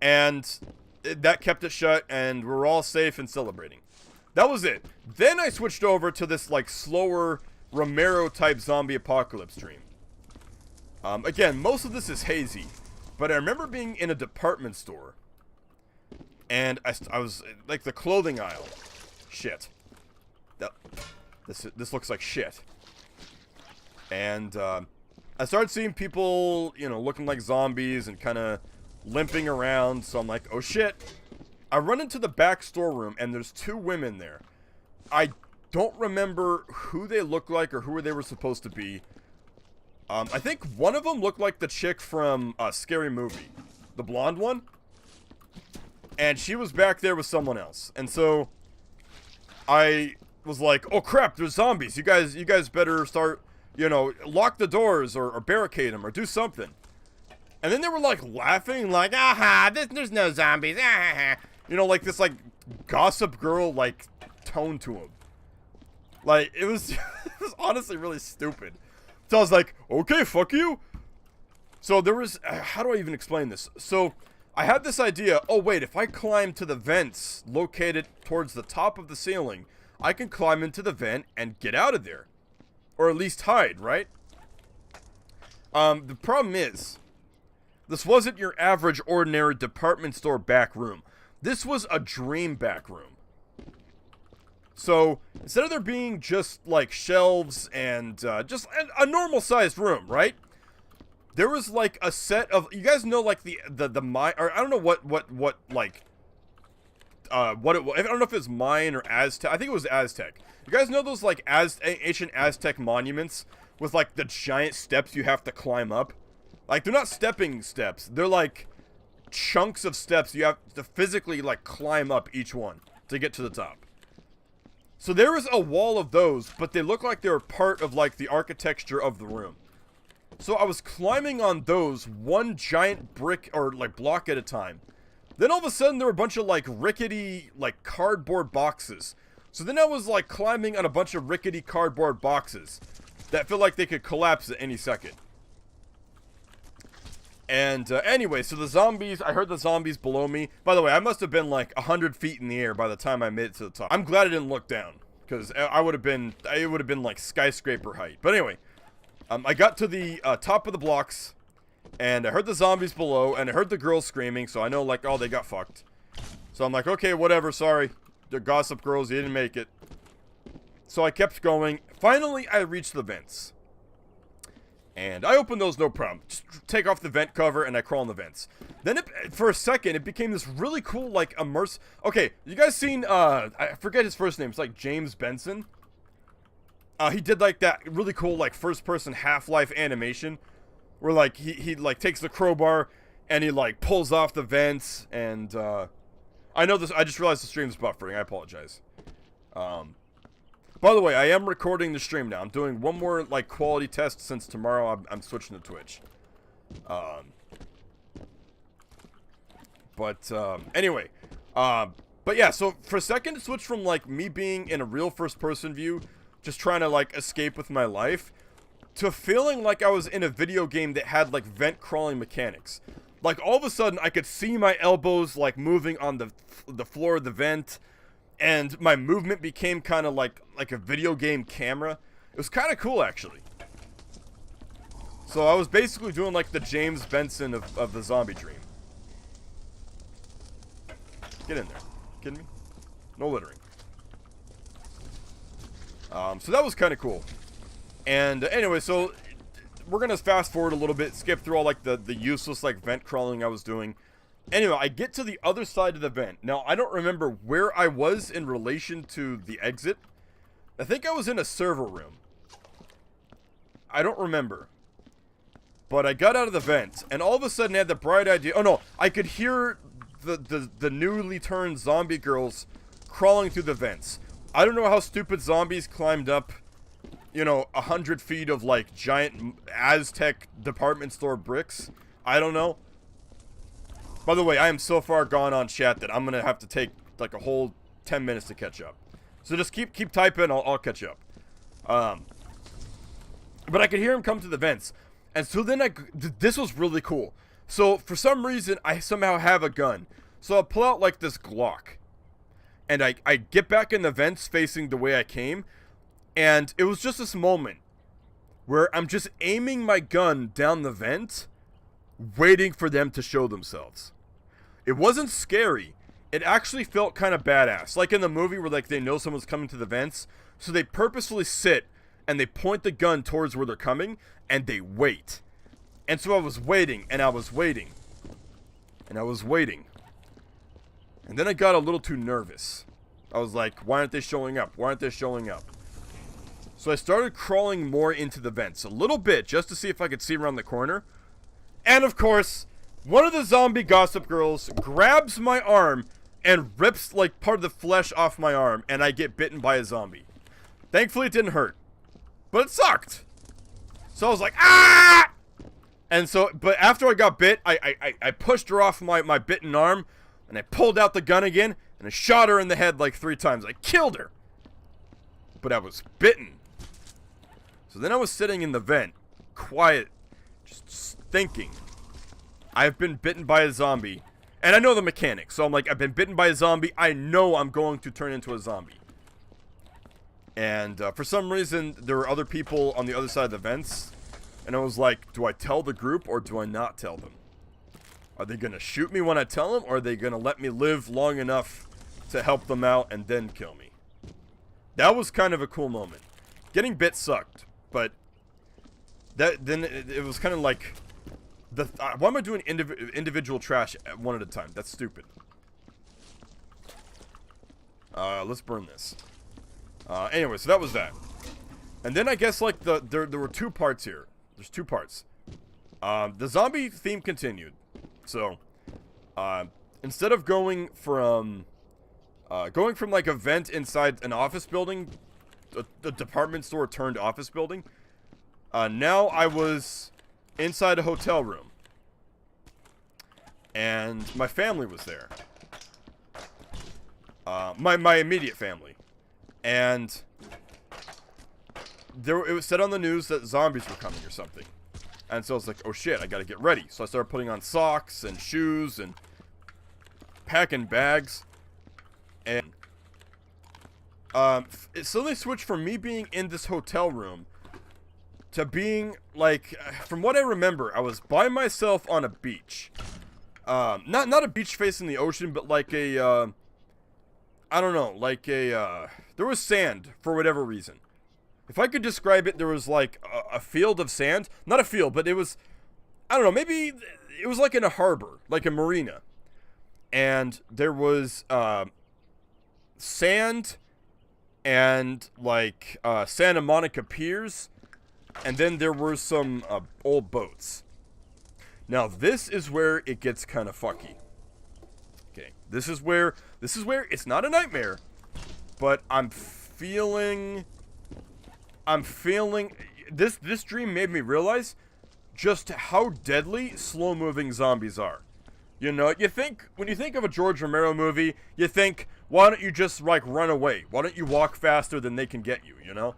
And that kept it shut, and we're all safe and celebrating. That was it. Then I switched over to this like slower Romero-type zombie apocalypse dream. Again, most of this is hazy, but I remember being in a department store, and I was like the clothing aisle. Shit. This looks like shit. And I started seeing people, you know, looking like zombies and kind of limping around. So I'm like, oh shit. I run into the back storeroom, and there's two women there. I don't remember who they look like or who they were supposed to be. I think one of them looked like the chick from Scary Movie, the blonde one, and she was back there with someone else. And so I was like, "Oh crap, there's zombies! You guys better start, you know, lock the doors or barricade them or do something." And then they were like laughing, like, "Aha, there's no zombies!" Ah. You know, like this like Gossip Girl like tone to them. Like it was, it was honestly really stupid. So I was like, okay, fuck you. So there was, how do I even explain this? So I had this idea, oh wait, if I climb to the vents located towards the top of the ceiling, I can climb into the vent and get out of there. Or at least hide, right? The problem is, this wasn't your average ordinary department store back room. This was a dream back room. So, instead of there being just, like, shelves and, just a normal-sized room, right? There was, like, a set of, you guys know, like, the mine, or I don't know what, like, what it was, I don't know if it was Mayan or Aztec, I think it was Aztec. You guys know those, like, ancient Aztec monuments with, like, the giant steps you have to climb up? Like, they're not stepping steps, they're, like, chunks of steps you have to physically, like, climb up each one to get to the top. So there was a wall of those, but they looked like they were part of, like, the architecture of the room. So I was climbing on those one giant brick, or, like, block at a time. Then all of a sudden there were a bunch of, like, rickety, like, cardboard boxes. So then I was, like, climbing on a bunch of rickety cardboard boxes that felt like they could collapse at any second. And, anyway, so the zombies, I heard the zombies below me. By the way, I must have been, like, 100 feet in the air by the time I made it to the top. I'm glad I didn't look down, because it would have been, like, skyscraper height. But anyway, I got to the, top of the blocks, and I heard the zombies below, and I heard the girls screaming, so I know, like, oh, they got fucked. So I'm like, okay, whatever, sorry. They're Gossip Girls, you didn't make it. So I kept going. Finally, I reached the vents. And I opened those no problem. Just take off the vent cover and I crawl in the vents. Then for a second, it became this really cool, like, immersive... Okay, you guys seen, I forget his first name. It's like James Benson. He did, like, that really cool, like, first-person Half-Life animation. Where, like, he like, takes the crowbar and he, like, pulls off the vents. And, I know this... I just realized the stream's buffering. I apologize. By the way, I am recording the stream now. I'm doing one more, like, quality test since tomorrow I'm switching to Twitch. Anyway. But yeah, so for a second it switched from, like, me being in a real first-person view, just trying to, like, escape with my life, to feeling like I was in a video game that had, like, vent-crawling mechanics. Like, all of a sudden, I could see my elbows, like, moving on the floor of the vent, and my movement became kind of like a video game camera. It was kind of cool, actually. So I was basically doing like the James Benson of the zombie dream. Get in there. Kidding me? No littering. So that was kind of cool. And anyway, so we're gonna fast forward a little bit, skip through all like the useless like vent crawling I was doing. Anyway, I get to the other side of the vent. Now, I don't remember where I was in relation to the exit. I think I was in a server room. I don't remember. But I got out of the vent, and all of a sudden I had the bright idea. Oh no, I could hear the newly turned zombie girls crawling through the vents. I don't know how stupid zombies climbed up, you know, 100 feet of like giant Aztec department store bricks. I don't know. By the way, I am so far gone on chat that I'm gonna have to take like a whole 10 minutes to catch up. So just keep typing, I'll catch up. But I could hear him come to the vents. And so then this was really cool. So for some reason, I somehow have a gun. So I'll pull out like this Glock. And I get back in the vents facing the way I came. And it was just this moment where I'm just aiming my gun down the vent, waiting for them to show themselves. It wasn't scary. It actually felt kind of badass. Like in the movie where like they know someone's coming to the vents. So they purposefully sit and they point the gun towards where they're coming and they wait. And so I was waiting and I was waiting. And I was waiting. And then I got a little too nervous. I was like, why aren't they showing up? Why aren't they showing up? So I started crawling more into the vents. A little bit, just to see if I could see around the corner. And of course, one of the zombie gossip girls grabs my arm and rips like part of the flesh off my arm. And I get bitten by a zombie. Thankfully it didn't hurt. But it sucked. So I was like, ah! And so, but after I got bit, I pushed her off my bitten arm. And I pulled out the gun again. And I shot her in the head like 3 times. I killed her. But I was bitten. So then I was sitting in the vent. Quiet. Just thinking. I've been bitten by a zombie. And I know the mechanics. So I'm like, I've been bitten by a zombie. I know I'm going to turn into a zombie. And for some reason, there were other people on the other side of the vents. And I was like, do I tell the group or do I not tell them? Are they going to shoot me when I tell them? Or are they going to let me live long enough to help them out and then kill me? That was kind of a cool moment. Getting bit sucked. But then it was kind of like... why am I doing individual trash one at a time? That's stupid. Let's burn this. Anyway, so that was that. And then I guess like there were 2 parts here. There's 2 parts. The zombie theme continued. So, instead of going from like a vent inside an office building, a department store turned office building, now I was inside a hotel room. And my family was there. My immediate family. And it was said on the news that zombies were coming or something. And so I was like, oh shit, I gotta get ready. So I started putting on socks and shoes and packing bags. And it suddenly switched from me being in this hotel room to being like, from what I remember, I was by myself on a beach. Not a beach facing the ocean, but like a, I don't know, like a, there was sand for whatever reason. If I could describe it, there was like a field of sand. Not a field, but it was, I don't know, maybe it was like in a harbor, like a marina. And there was sand and like Santa Monica piers. And then there were some old boats. Now this is where it gets kind of fucky. Okay, this is where it's not a nightmare, but I'm feeling this dream made me realize just how deadly slow-moving zombies are. You know, when you think of a George Romero movie, you think, why don't you just like run away? Why don't you walk faster than they can get you, you know?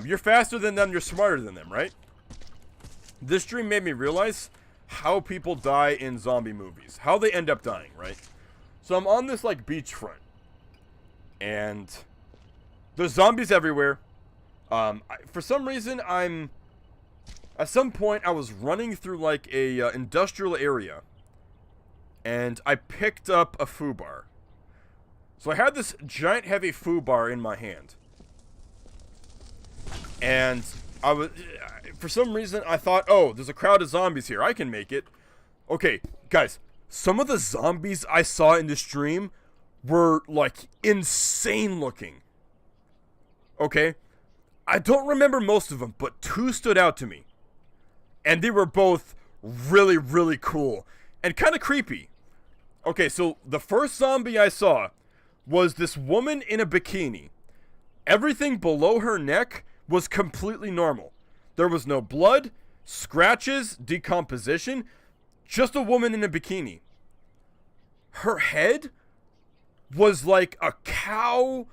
You're faster than them, you're smarter than them, right? This dream made me realize how people die in zombie movies. How they end up dying, right? So I'm on this, like, beachfront. And there's zombies everywhere. For some reason, at some point, I was running through, like, a industrial area. And I picked up a foobar. So I had this giant, heavy foobar in my hand. And I was, for some reason, I thought, oh, there's a crowd of zombies here. I can make it. Okay, guys, some of the zombies I saw in this stream were, like, insane looking. Okay? I don't remember most of them, but 2 stood out to me. And they were both really, really cool. And kind of creepy. Okay, so the first zombie I saw was this woman in a bikini. Everything below her neck was completely normal. There was no blood, scratches, decomposition, just a woman in a bikini. her head was like a cow,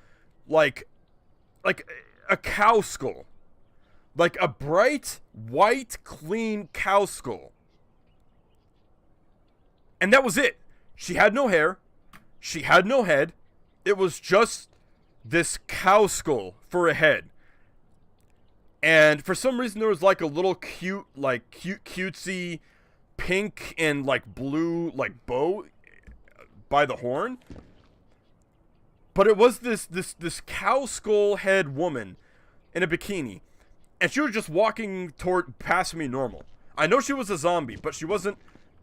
like a cow skull. Like a bright, white, clean cow skull. And that was it. She had no hair. She had no head. It was just this cow skull for a head. And for some reason there was like a little cutesy pink and like blue like bow by the horn. But it was this cow skull head woman in a bikini. And she was just walking past me normal. I know she was a zombie, but she wasn't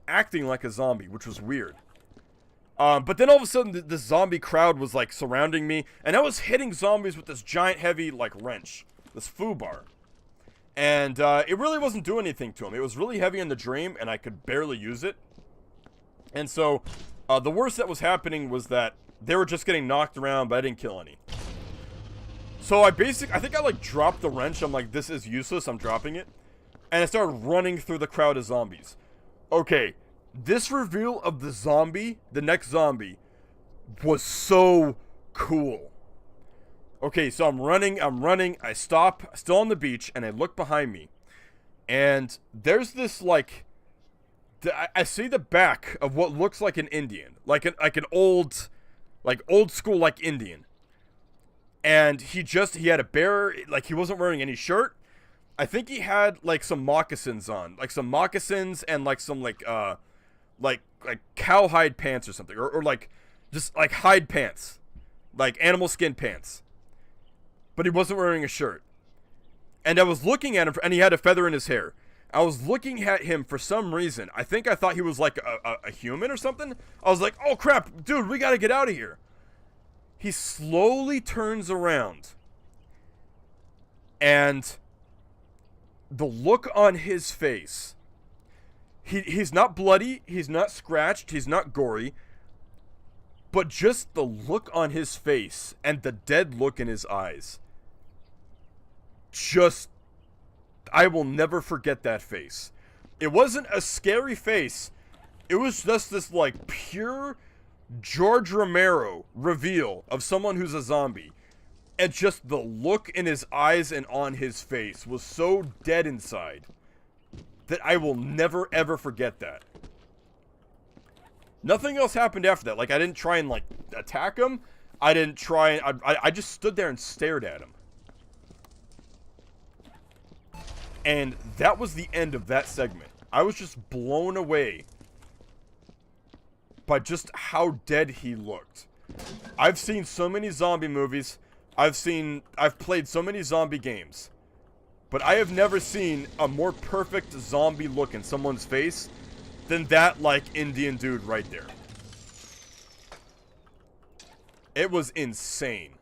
acting like a zombie, which was weird. But then all of a sudden, the zombie crowd was like surrounding me, and I was hitting zombies with this giant heavy like wrench, this foobar. And it really wasn't doing anything to them. It was really heavy in the dream, and I could barely use it. And so, the worst that was happening was that they were just getting knocked around, but I didn't kill any. So I think I like dropped the wrench. I'm like, this is useless. I'm dropping it. And I started running through the crowd of zombies. Okay, this reveal of the zombie, the next zombie, was so cool. Okay, so I'm running. I stop, still on the beach, and I look behind me. And there's this like, I see the back of what looks like an Indian, like an old school like Indian. And he had a bare, like he wasn't wearing any shirt. I think he had like some moccasins on, like some moccasins and like some like cowhide pants or something, or like just like hide pants, like animal skin pants. But he wasn't wearing a shirt. And I was looking at him, and he had a feather in his hair. I was looking at him for some reason. I think I thought he was like a human or something. I was like, oh crap, dude, we gotta get out of here. He slowly turns around. And the look on his face. He's not bloody, he's not scratched, he's not gory. But just the look on his face and the dead look in his eyes. I will never forget that face. It wasn't a scary face. It was just this like pure George Romero reveal of someone who's a zombie. And just the look in his eyes and on his face was so dead inside that I will never ever forget that. Nothing else happened after that. Like, I didn't try and like attack him. I didn't try. I just stood there and stared at him. And that was the end of that segment. I was just blown away by just how dead he looked. I've seen so many zombie movies. I've played so many zombie games. But I have never seen a more perfect zombie look in someone's face than that, like, Indian dude right there. It was insane.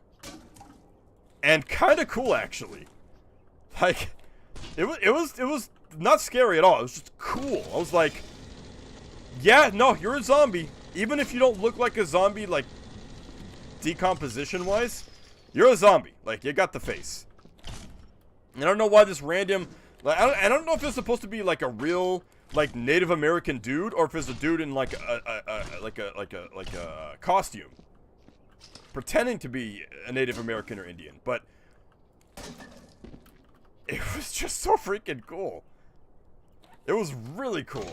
And kind of cool, actually. Like, it was not scary at all. It was just cool. I was like, yeah, no, you're a zombie. Even if you don't look like a zombie, like, decomposition-wise, you're a zombie. Like, you got the face. And I don't know why this random, like, I don't know if it's supposed to be like a real, like, Native American dude, or if it's a dude in like a costume, pretending to be a Native American or Indian. But it was just so freaking cool. It was really cool.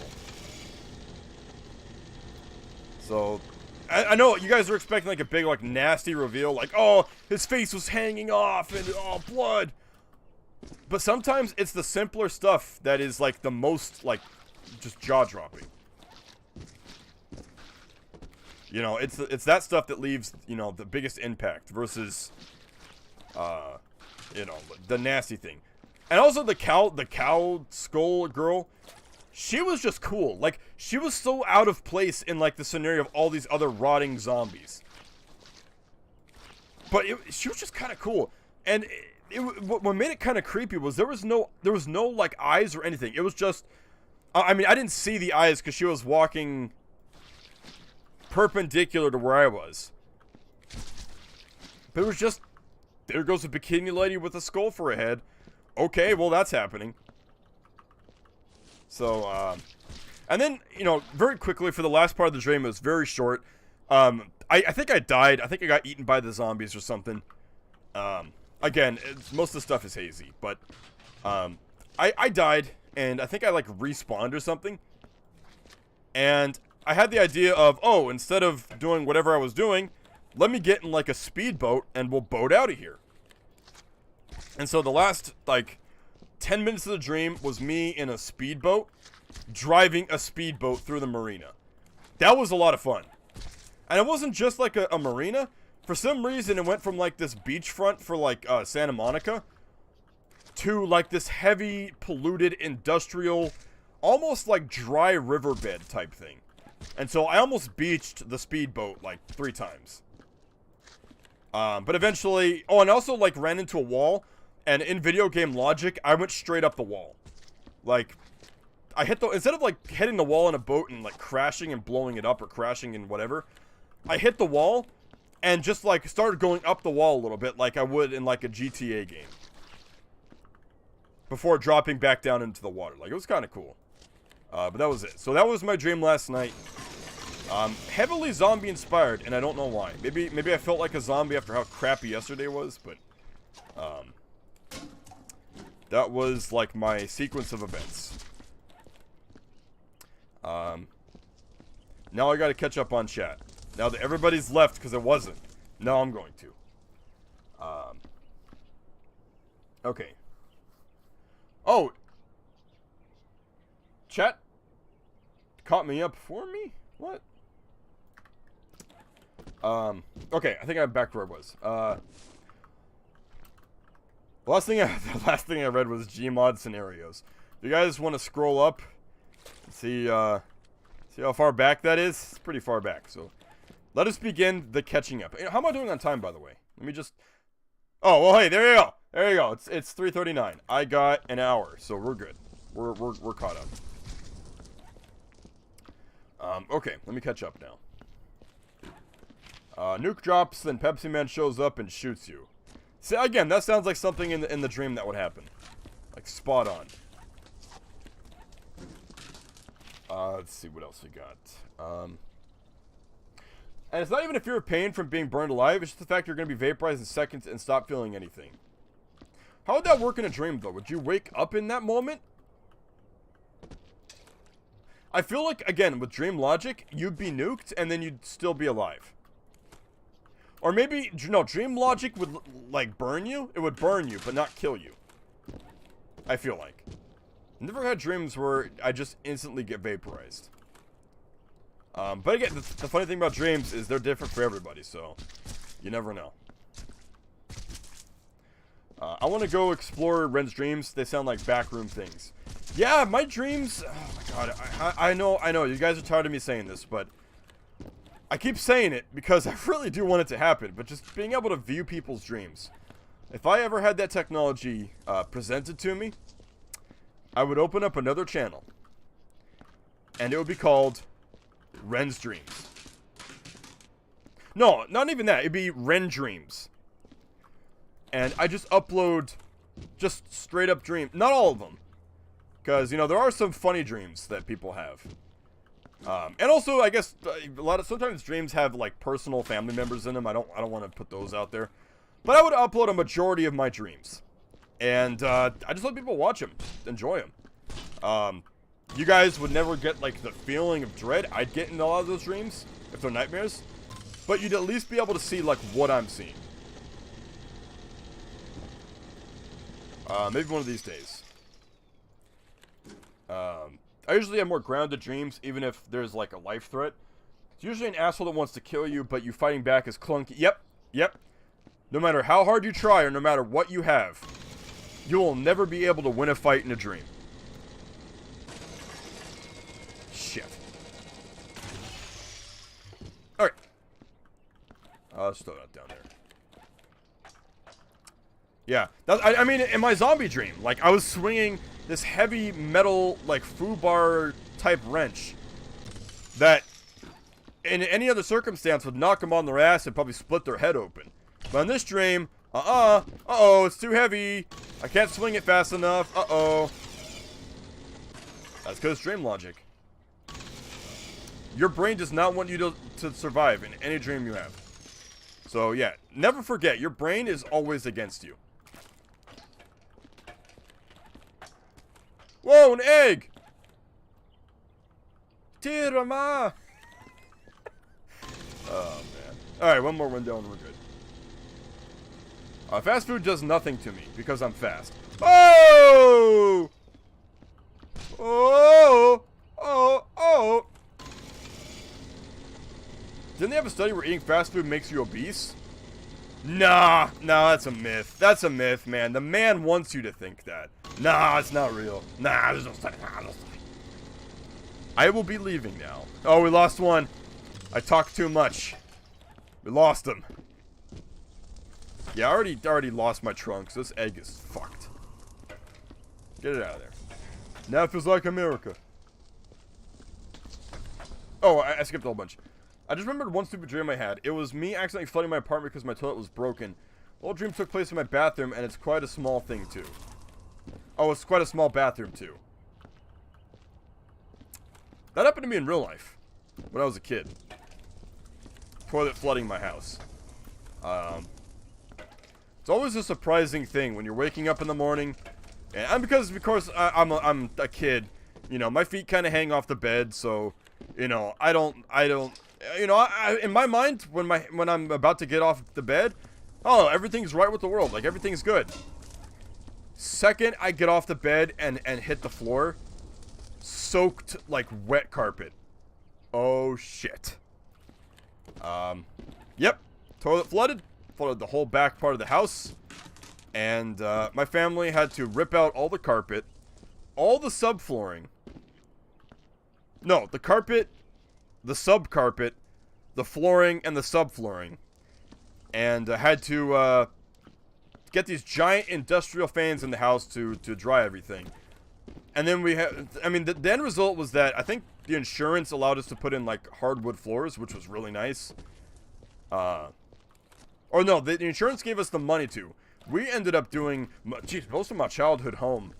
So, I know you guys are expecting like a big, like, nasty reveal, like, oh, his face was hanging off and oh, blood. But sometimes it's the simpler stuff that is like the most, like, just jaw-dropping. You know, it's that stuff that leaves, you know, the biggest impact versus, you know, the nasty thing. And also the cow skull girl, she was just cool. Like, she was so out of place in, like, the scenario of all these other rotting zombies. But she was just kind of cool. And what made it kind of creepy was there was no like eyes or anything. It was just, I mean, I didn't see the eyes because she was walking perpendicular to where I was. But it was just, there goes a bikini lady with a skull for a head. Okay, well, that's happening. So, and then, you know, very quickly for the last part of the dream, it was very short. I think I died. I think I got eaten by the zombies or something. Again, most of the stuff is hazy, but I died, and I think I like respawned or something. And I had the idea of, oh, instead of doing whatever I was doing, let me get in like a speedboat and we'll boat out of here. And so the last like 10 minutes of the dream was me in a speedboat driving a speedboat through the marina. That was a lot of fun. And it wasn't just like a marina. For some reason, it went from like this beachfront for like Santa Monica to like this heavy, polluted, industrial, almost like dry riverbed type thing. And so I almost beached the speedboat like 3 times. But eventually, oh, and I also like ran into a wall, and in video game logic, I went straight up the wall. Like, I hit the, instead of like hitting the wall in a boat and like crashing and blowing it up or crashing and whatever, I hit the wall and just like started going up the wall a little bit like I would in like a GTA game. Before dropping back down into the water. Like, it was kind of cool. But that was it. So that was my dream last night. Heavily zombie inspired, and I don't know why. Maybe I felt like a zombie after how crappy yesterday was, but that was like my sequence of events. Now I gotta catch up on chat. Now that everybody's left because it wasn't. Now I'm going to. Okay. Oh! Chat caught me up for me? What? Okay, I think I'm back where I was. The last thing I read was Gmod scenarios. If you guys want to scroll up, see how far back that is? It's pretty far back, so let us begin the catching up. How am I doing on time, by the way? Let me just... Oh, well, hey, there you go. There you go. It's 3:39. I got an hour, so we're good. We're caught up. Okay, let me catch up now. Nuke drops, then Pepsi Man shows up and shoots you. See, again, that sounds like something in the dream that would happen. Like, spot on. Let's see what else we got. And it's not even a fear of pain from being burned alive, it's just the fact you're going to be vaporized in seconds and stop feeling anything. How would that work in a dream, though? Would you wake up in that moment? I feel like, again, with dream logic, you'd be nuked and then you'd still be alive. Or maybe, no, dream logic would, like, burn you. It would burn you, but not kill you. I feel like. I've never had dreams where I just instantly get vaporized. But again, the funny thing about dreams is they're different for everybody, so you never know. I want to go explore Ren's dreams. They sound like backroom things. Yeah, my dreams... Oh my god, I know, you guys are tired of me saying this, but... I keep saying it because I really do want it to happen, but just being able to view people's dreams. If I ever had that technology presented to me, I would open up another channel. And it would be called Ren's Dreams. No, not even that. It'd be Ren Dreams. And I just upload just straight up dreams. Not all of them. Because, you know, there are some funny dreams that people have. And also, I guess, sometimes dreams have, like, personal family members in them. I don't want to put those out there. But I would upload a majority of my dreams. And, I just let people watch them. Enjoy them. You guys would never get, like, the feeling of dread I'd get in a lot of those dreams, if they're nightmares. But you'd at least be able to see, like, what I'm seeing. Maybe one of these days. I usually have more grounded dreams, even if there's, like, a life threat. It's usually an asshole that wants to kill you, but you fighting back is clunky. Yep. No matter how hard you try, or no matter what you have, you will never be able to win a fight in a dream. Shit. Alright. Let's throw that down there. Yeah. I mean, in my zombie dream, like, I was swinging this heavy metal, like, foobar type wrench that in any other circumstance would knock them on their ass and probably split their head open. But in this dream, uh-oh, it's too heavy. I can't swing it fast enough. Uh-oh. That's because it's dream logic. Your brain does not want you to survive in any dream you have. So, yeah. Never forget, your brain is always against you. Whoa, an egg! Tirama! Oh, man. Alright, one more window and we're good. Fast food does nothing to me because I'm fast. Oh! Oh! Oh! Oh! Didn't they have a study where eating fast food makes you obese? Nah, that's a myth. That's a myth, man. The man wants you to think that. Nah, it's not real. Nah, there's no study. I will be leaving now. Oh, we lost one. I talked too much. We lost him. Yeah, I already lost my trunk, so this egg is fucked. Get it out of there. Now feels like America. Oh, I skipped a whole bunch. I just remembered one stupid dream I had. It was me accidentally flooding my apartment because my toilet was broken. The whole dream took place in my bathroom, and it's quite a small thing, too. Oh, it's quite a small bathroom, too. That happened to me in real life. When I was a kid. Toilet flooding my house. It's always a surprising thing when you're waking up in the morning. And because, of course, I'm a kid. You know, my feet kind of hang off the bed, so, you know, I don't, you know, in my mind, when I'm about to get off the bed, oh, everything's right with the world, like, everything's good. Second, I get off the bed and hit the floor, soaked like wet carpet. Oh, shit. Yep, toilet flooded the whole back part of the house, and, my family had to rip out all the carpet, all the subflooring. No, the carpet, the subcarpet, the flooring, and the subflooring. And had to get these giant industrial fans in the house to dry everything. And then we had, I mean, the end result was that I think the insurance allowed us to put in, like, hardwood floors, which was really nice. Or no, the insurance gave us the money to. We ended up doing, geez, most of my childhood home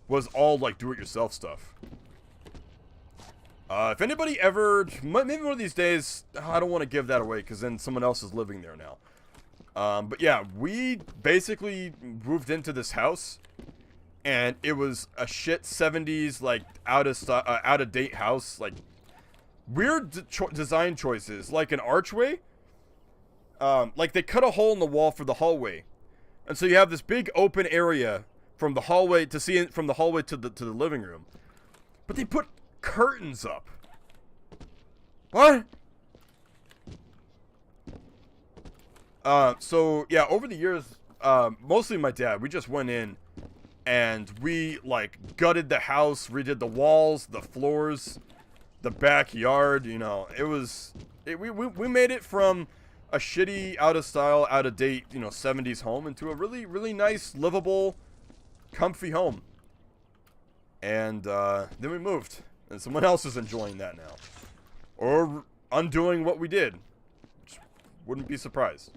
was all, like, do-it-yourself stuff. If anybody ever, maybe one of these days, I don't want to give that away because then someone else is living there now. But yeah, we basically moved into this house, and it was a shit 70s, like, out of date house, like, weird design choices, like an archway. Like they cut a hole in the wall for the hallway, and so you have this big open area from the hallway to see it from the hallway to the living room, but they put curtains up. What? So yeah, over the years, mostly my dad, we just went in and we like gutted the house, redid the walls, the floors, the backyard, you know. We made it from a shitty, out of style, out of date, you know, 70s home into a really, really nice, livable, comfy home. And then we moved. And someone else is enjoying that now. Or undoing what we did. Which wouldn't be surprised.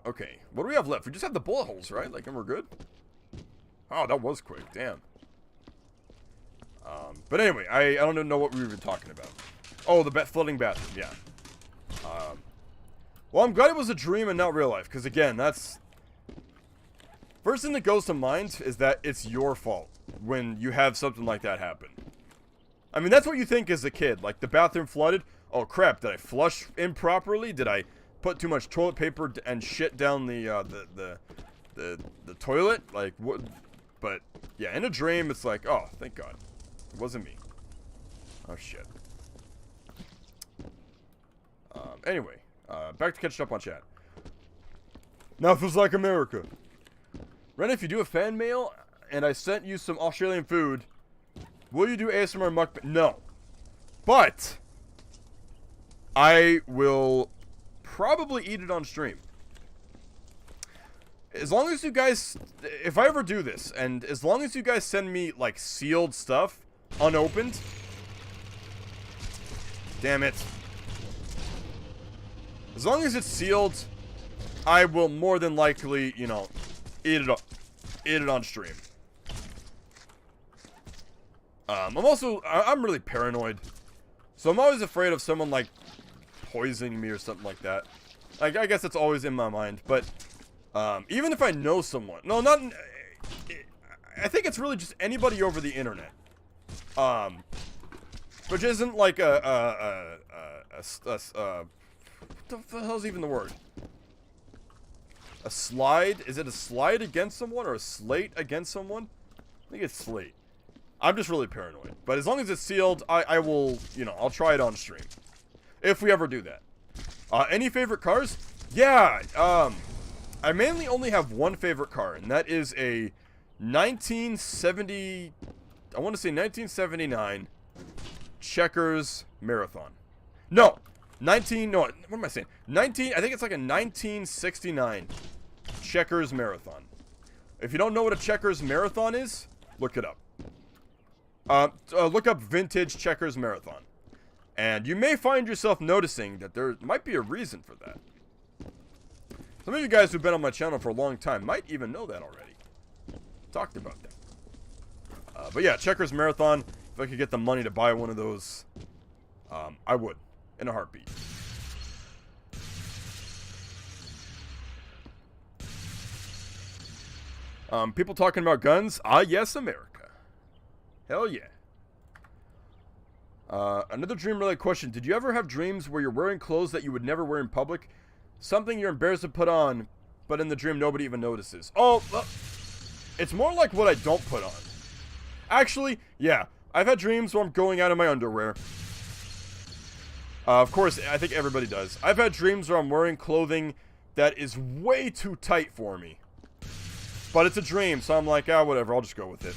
Okay. What do we have left? We just have the bullet holes, right? Like, and we're good? Oh, that was quick. Damn. But anyway, I don't even know what we were even talking about. Oh, the flooding bathroom. Yeah. Well, I'm glad it was a dream and not real life. Because, again, that's... First thing that goes to mind is that it's your fault when you have something like that happen. I mean, that's what you think as a kid. Like, the bathroom flooded. Oh, crap. Did I flush improperly? Did I put too much toilet paper and shit down the toilet? Like, what? But, yeah, in a dream, it's like, oh, thank God. It wasn't me. Oh, shit. Anyway, back to catching up on chat. Now it feels like America. Ren, if you do a fan mail and I sent you some Australian food, will you do ASMR mukbang? No. But I will probably eat it on stream. As long as you guys, if I ever do this, and as long as you guys send me, like, sealed stuff, unopened. Damn it. As long as it's sealed, I will more than likely, you know, eat it on stream. I'm really paranoid. So I'm always afraid of someone, like, poisoning me or something like that. Like, I guess that's always in my mind. But, even if I know someone. No, not... I think it's really just anybody over the internet. Which isn't like what the hell's even the word? A slide? Is it a slide against someone or a slate against someone? I think it's slate. I'm just really paranoid. But as long as it's sealed, I will, you know, I'll try it on stream. If we ever do that. Any favorite cars? Yeah, I mainly only have one favorite car, and that is a 1970, I want to say 1979 Checkers Marathon. No, what am I saying? I think it's like a 1969 Checkers Marathon. If you don't know what a Checkers Marathon is, look it up. Look up vintage Checkers Marathon. And you may find yourself noticing that there might be a reason for that. Some of you guys who've been on my channel for a long time might even know that already. Talked about that. But yeah, Checkers Marathon. If I could get the money to buy one of those, I would. In a heartbeat. People talking about guns? Ah, yes, America. Hell yeah. Another dream-related question. Did you ever have dreams where you're wearing clothes that you would never wear in public? Something you're embarrassed to put on, but in the dream nobody even notices. Oh, it's more like what I don't put on. Actually, yeah. I've had dreams where I'm going out in my underwear. Of course, I think everybody does. I've had dreams where I'm wearing clothing that is way too tight for me. But it's a dream, so I'm like, whatever, I'll just go with it.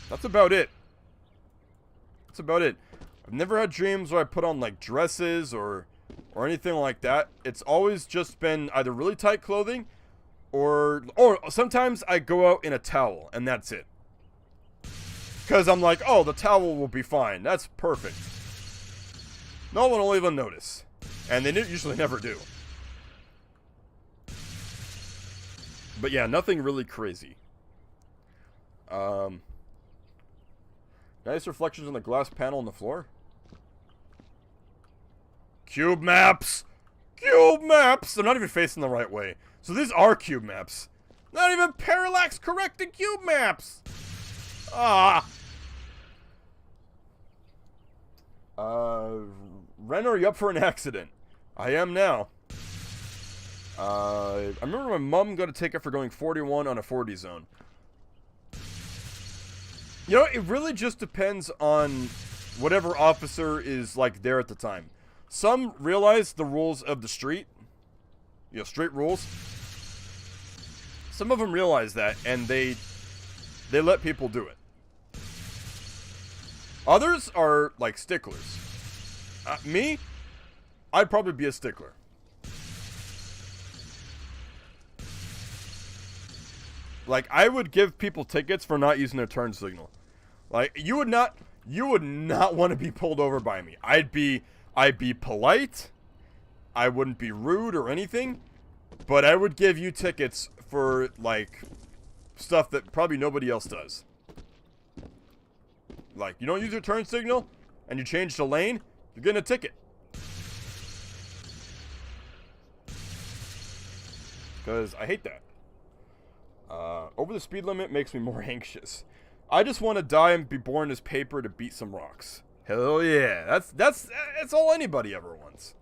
That's about it. That's about it. I've never had dreams where I put on, like, dresses or anything like that. It's always just been either really tight clothing or sometimes I go out in a towel, and that's it. Because I'm like, oh, the towel will be fine. That's perfect. No one will even notice. And they usually never do. But yeah, nothing really crazy. Nice reflections on the glass panel on the floor. Cube maps! Cube maps! They're not even facing the right way. So these are cube maps. Not even parallax corrected cube maps! Ren, are you up for an accident? I am now. I remember my mom got a ticket for going 41 on a 40 zone. You know, it really just depends on whatever officer is, like, there at the time. Some realize the rules of the street. You know, street rules. Some of them realize that, and they let people do it. Others are, like, sticklers. Me? I'd probably be a stickler. Like, I would give people tickets for not using their turn signal. Like, you would not want to be pulled over by me. I'd be polite. I wouldn't be rude or anything. But I would give you tickets for, like, stuff that probably nobody else does. Like, you don't use your turn signal, and you change the lane, you're getting a ticket. Because I hate that. Over the speed limit makes me more anxious. I just want to die and be born as paper to beat some rocks. Hell yeah. That's all anybody ever wants.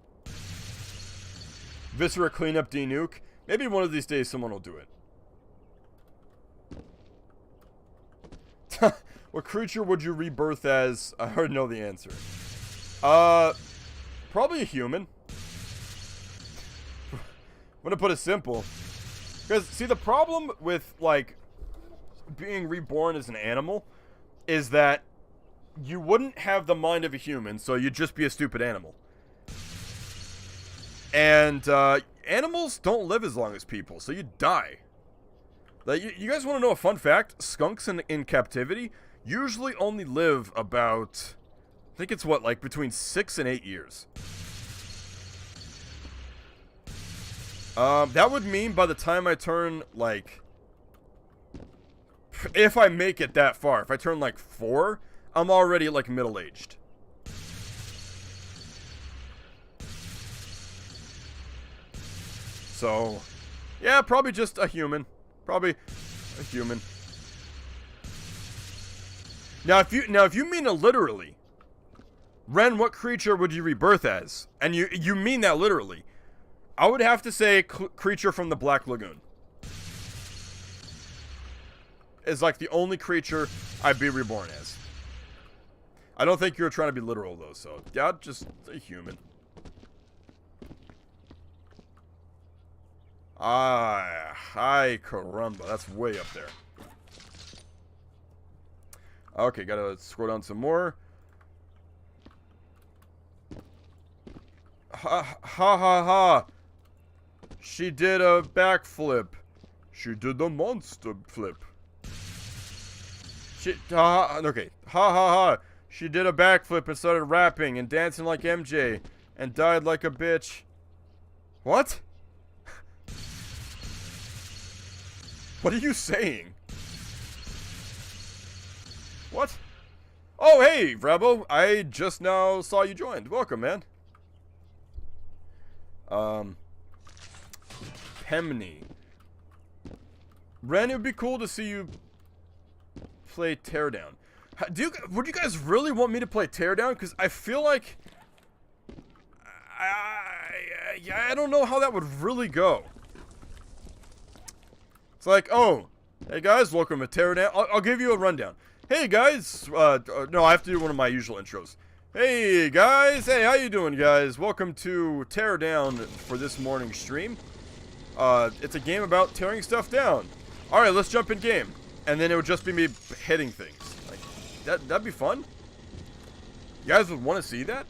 Viscera cleanup denuke. Maybe one of these days someone will do it. What creature would you rebirth as? I already know the answer. Probably a human. I'm gonna put it simple. Because, see, the problem with, like, being reborn as an animal is that you wouldn't have the mind of a human, so you'd just be a stupid animal. And, animals don't live as long as people, so you die. Like, you guys want to know a fun fact? Skunks in captivity usually only live about, I think it's what, like, between 6 and 8 years. That would mean by the time I turn, like... If I make it that far, if I turn, like, 4, I'm already, like, middle-aged. So, yeah, probably just a human. Probably a human. Now, if you mean it literally, Ren, what creature would you rebirth as? And you mean that literally. I would have to say creature from the Black Lagoon. Is like the only creature I'd be reborn as. I don't think you're trying to be literal though, so yeah, just a human. Ay caramba, that's way up there. Okay, gotta scroll down some more. Ha ha ha ha. She did a backflip. She did the monster flip. Okay. Ha ha ha. She did a backflip and started rapping and dancing like MJ and died like a bitch. What? What are you saying? What? Oh, hey, Rebel. I just now saw you joined. Welcome, man. Pemney. Ren, it would be cool to see you play Teardown. Would you guys really want me to play Teardown? Because I feel like... I don't know how that would really go. It's like, oh, hey guys, welcome to Teardown. I'll give you a rundown. Hey guys, no, I have to do one of my usual intros. Hey guys, hey, how you doing guys? Welcome to Teardown for this morning's stream. It's a game about tearing stuff down. Alright, let's jump in game. And then it would just be me hitting things. Like, that'd be fun. You guys would want to see that?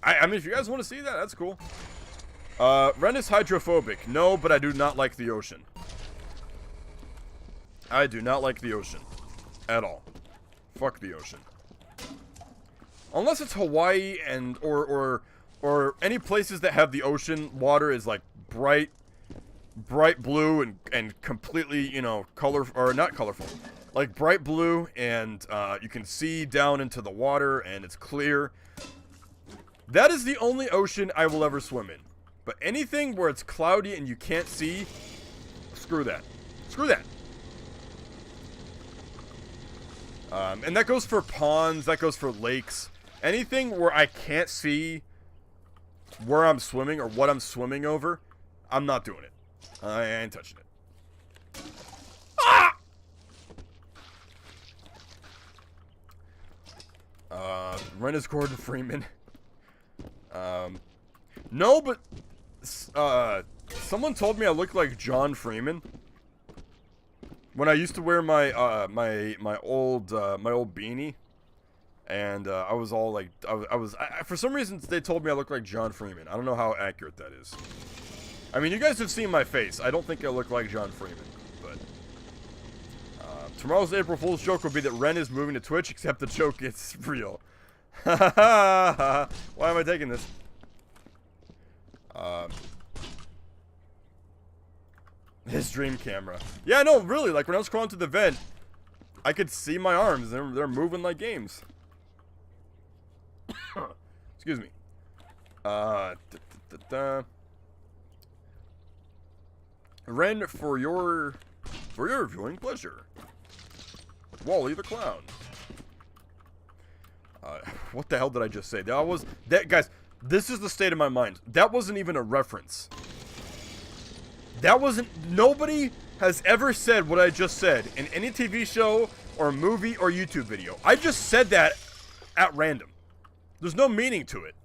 I mean, if you guys want to see that, that's cool. Ren is hydrophobic. No, but I do not like the ocean. I do not like the ocean. At all. Fuck the ocean. Unless it's Hawaii and or any places that have the ocean water is like bright blue and completely, you know, or not colorful. Like bright blue and you can see down into the water and it's clear. That is the only ocean I will ever swim in. But anything where it's cloudy and you can't see, screw that. Screw that. And that goes for ponds, that goes for lakes. Anything where I can't see where I'm swimming or what I'm swimming over, I'm not doing it. I ain't touching it. Ah! Ren is Gordon Freeman. No, but someone told me I look like John Freeman when I used to wear my my old beanie, and I was all like, for some reason they told me I look like John Freeman. I don't know how accurate that is. I mean, you guys have seen my face. I don't think I look like John Freeman, but tomorrow's April Fool's joke will be that Ren is moving to Twitch, except the joke is real. Why am I taking this? His dream camera. Yeah, no, really, like when I was crawling to the vent, I could see my arms. They're moving like games. Excuse me. Ren, for your viewing pleasure. Wally the Clown. What the hell did I just say? Guys, this is the state of my mind. That wasn't even a reference. Nobody has ever said what I just said in any TV show or movie or YouTube video. I just said that at random. There's no meaning to it.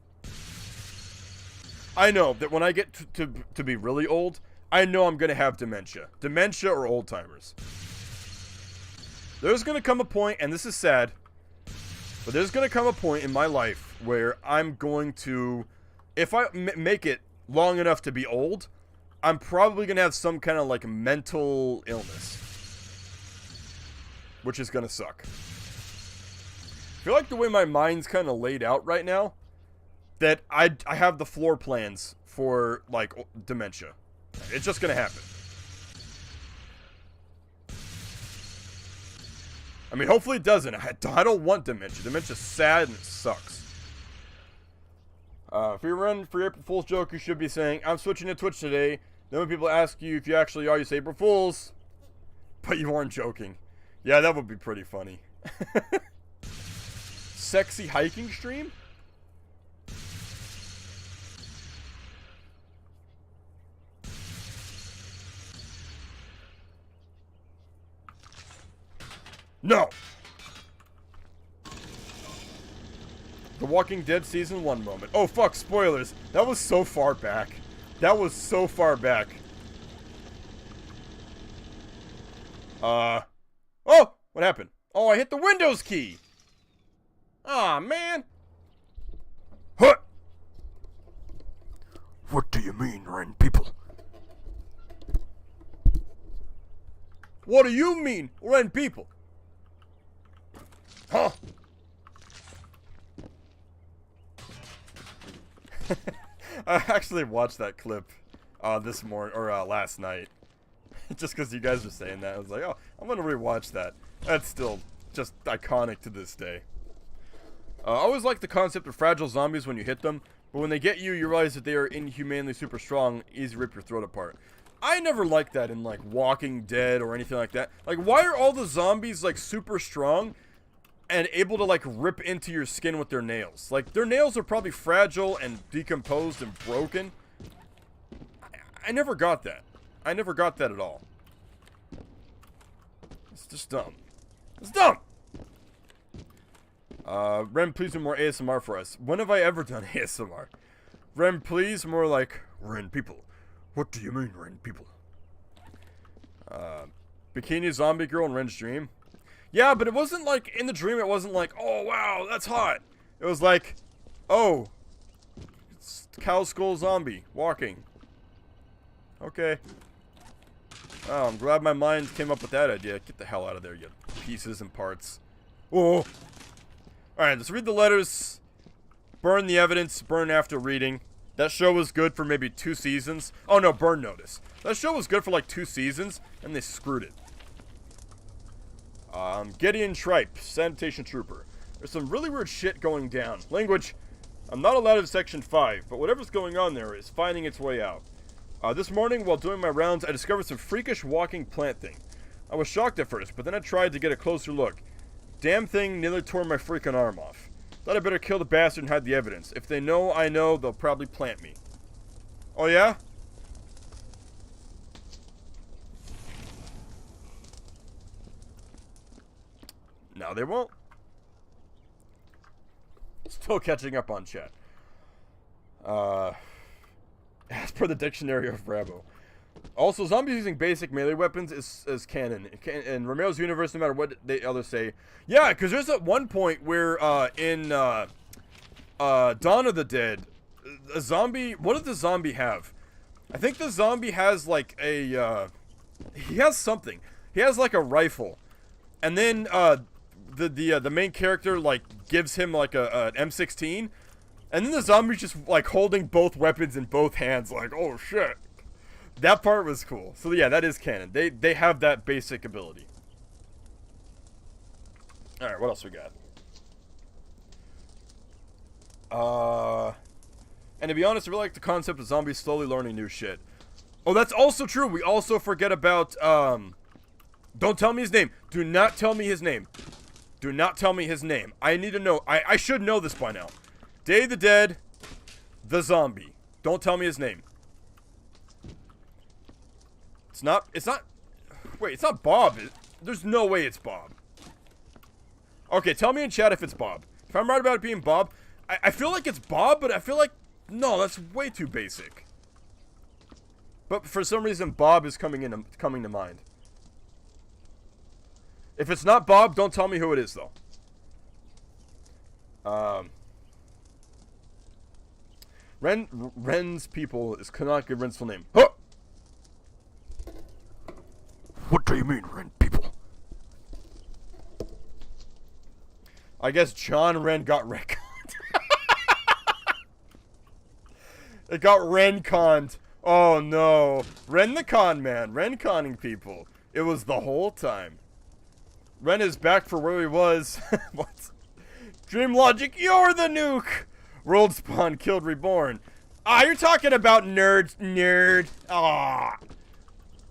I know that when I get to be really old, I know I'm going to have dementia. Dementia or old timers. There's going to come a point, and this is sad, but there's going to come a point in my life where I'm going to, if I make it long enough to be old, I'm probably going to have some kind of like mental illness, which is going to suck. I feel like the way my mind's kind of laid out right now, that I have the floor plans for, like, dementia. It's just gonna happen. I mean, hopefully it doesn't. I don't want dementia. Dementia's sad and it sucks. If you run for your April Fool's joke, you should be saying, I'm switching to Twitch today. Then when people ask you if you actually are, you say April Fools. But you weren't joking. Yeah, that would be pretty funny. Sexy hiking stream? No! The Walking Dead Season 1 moment. Oh, fuck, spoilers. That was so far back. That was so far back. Oh! What happened? Oh, I hit the Windows key! Aw, man! Huh! What do you mean, Ren people? What do you mean, Ren people? Huh? I actually watched that clip this morning, or last night. Just because you guys were saying that. I was like, oh, I'm going to rewatch that. That's still just iconic to this day. I always like the concept of fragile zombies when you hit them, but when they get you, you realize that they are inhumanely super strong, easy to rip your throat apart. I never liked that in, like, Walking Dead or anything like that. Like, why are all the zombies, like, super strong and able to, like, rip into your skin with their nails? Like, their nails are probably fragile and decomposed and broken. I never got that. I never got that at all. It's just dumb. It's dumb! Rem, please do more ASMR for us. When have I ever done ASMR? Rem, please, more like, Ren people. What do you mean, Ren people? Bikini zombie girl in Ren's dream. Yeah, but it wasn't like, in the dream, it wasn't like, oh, wow, that's hot. It was like, oh, it's cow skull zombie walking. Okay. Oh, I'm glad my mind came up with that idea. Get the hell out of there, you pieces and parts. Oh. Alright, let's read the letters. Burn the evidence. Burn after reading. That show was good for maybe 2 seasons. Oh no, Burn Notice. That show was good for like 2 seasons, and they screwed it. Gideon Tripe, Sanitation Trooper. There's some really weird shit going down. Language, I'm not allowed in Section 5, but whatever's going on there is finding its way out. This morning, while doing my rounds, I discovered some freakish walking plant thing. I was shocked at first, but then I tried to get a closer look. Damn thing nearly tore my freaking arm off. Thought I better kill the bastard and hide the evidence. If they know I know, they'll probably plant me. Oh yeah? No, they won't. Still catching up on chat. As per the dictionary of Rabo. Also, zombies using basic melee weapons is canon. In Romero's universe, no matter what they others say. Yeah, because there's at one point where, in, Dawn of the Dead, a zombie, what does the zombie have? I think the zombie has, like, a, he has something. He has, like, a rifle. And then, the main character, like, gives him, like, an M16. And then the zombie's just, like, holding both weapons in both hands, like, oh, shit. That part was cool. So, yeah, that is canon. They have that basic ability. Alright, what else we got? And to be honest, I really like the concept of zombies slowly learning new shit. Oh, that's also true. We also forget about, don't tell me his name. Do not tell me his name. Do not tell me his name. I need to know. I should know this by now. Day of the Dead, the zombie. Don't tell me his name. It's not, wait, it's not Bob. There's no way it's Bob. Okay, tell me in chat if it's Bob. If I'm right about it being Bob, I feel like it's Bob, but I feel like, no, that's way too basic. But for some reason, Bob is coming to mind. If it's not Bob, don't tell me who it is, though. Ren's people cannot give Ren's full name. Huh! What do you mean, Ren people? I guess John Ren got retconned. It got Ren-conned. Oh no. Ren the con man. Ren-conning people. It was the whole time. Ren is back for where he was. What? Dream Logic, you're the nuke! World Spawn killed Reborn. Ah, you're talking about nerds, nerd. Ah.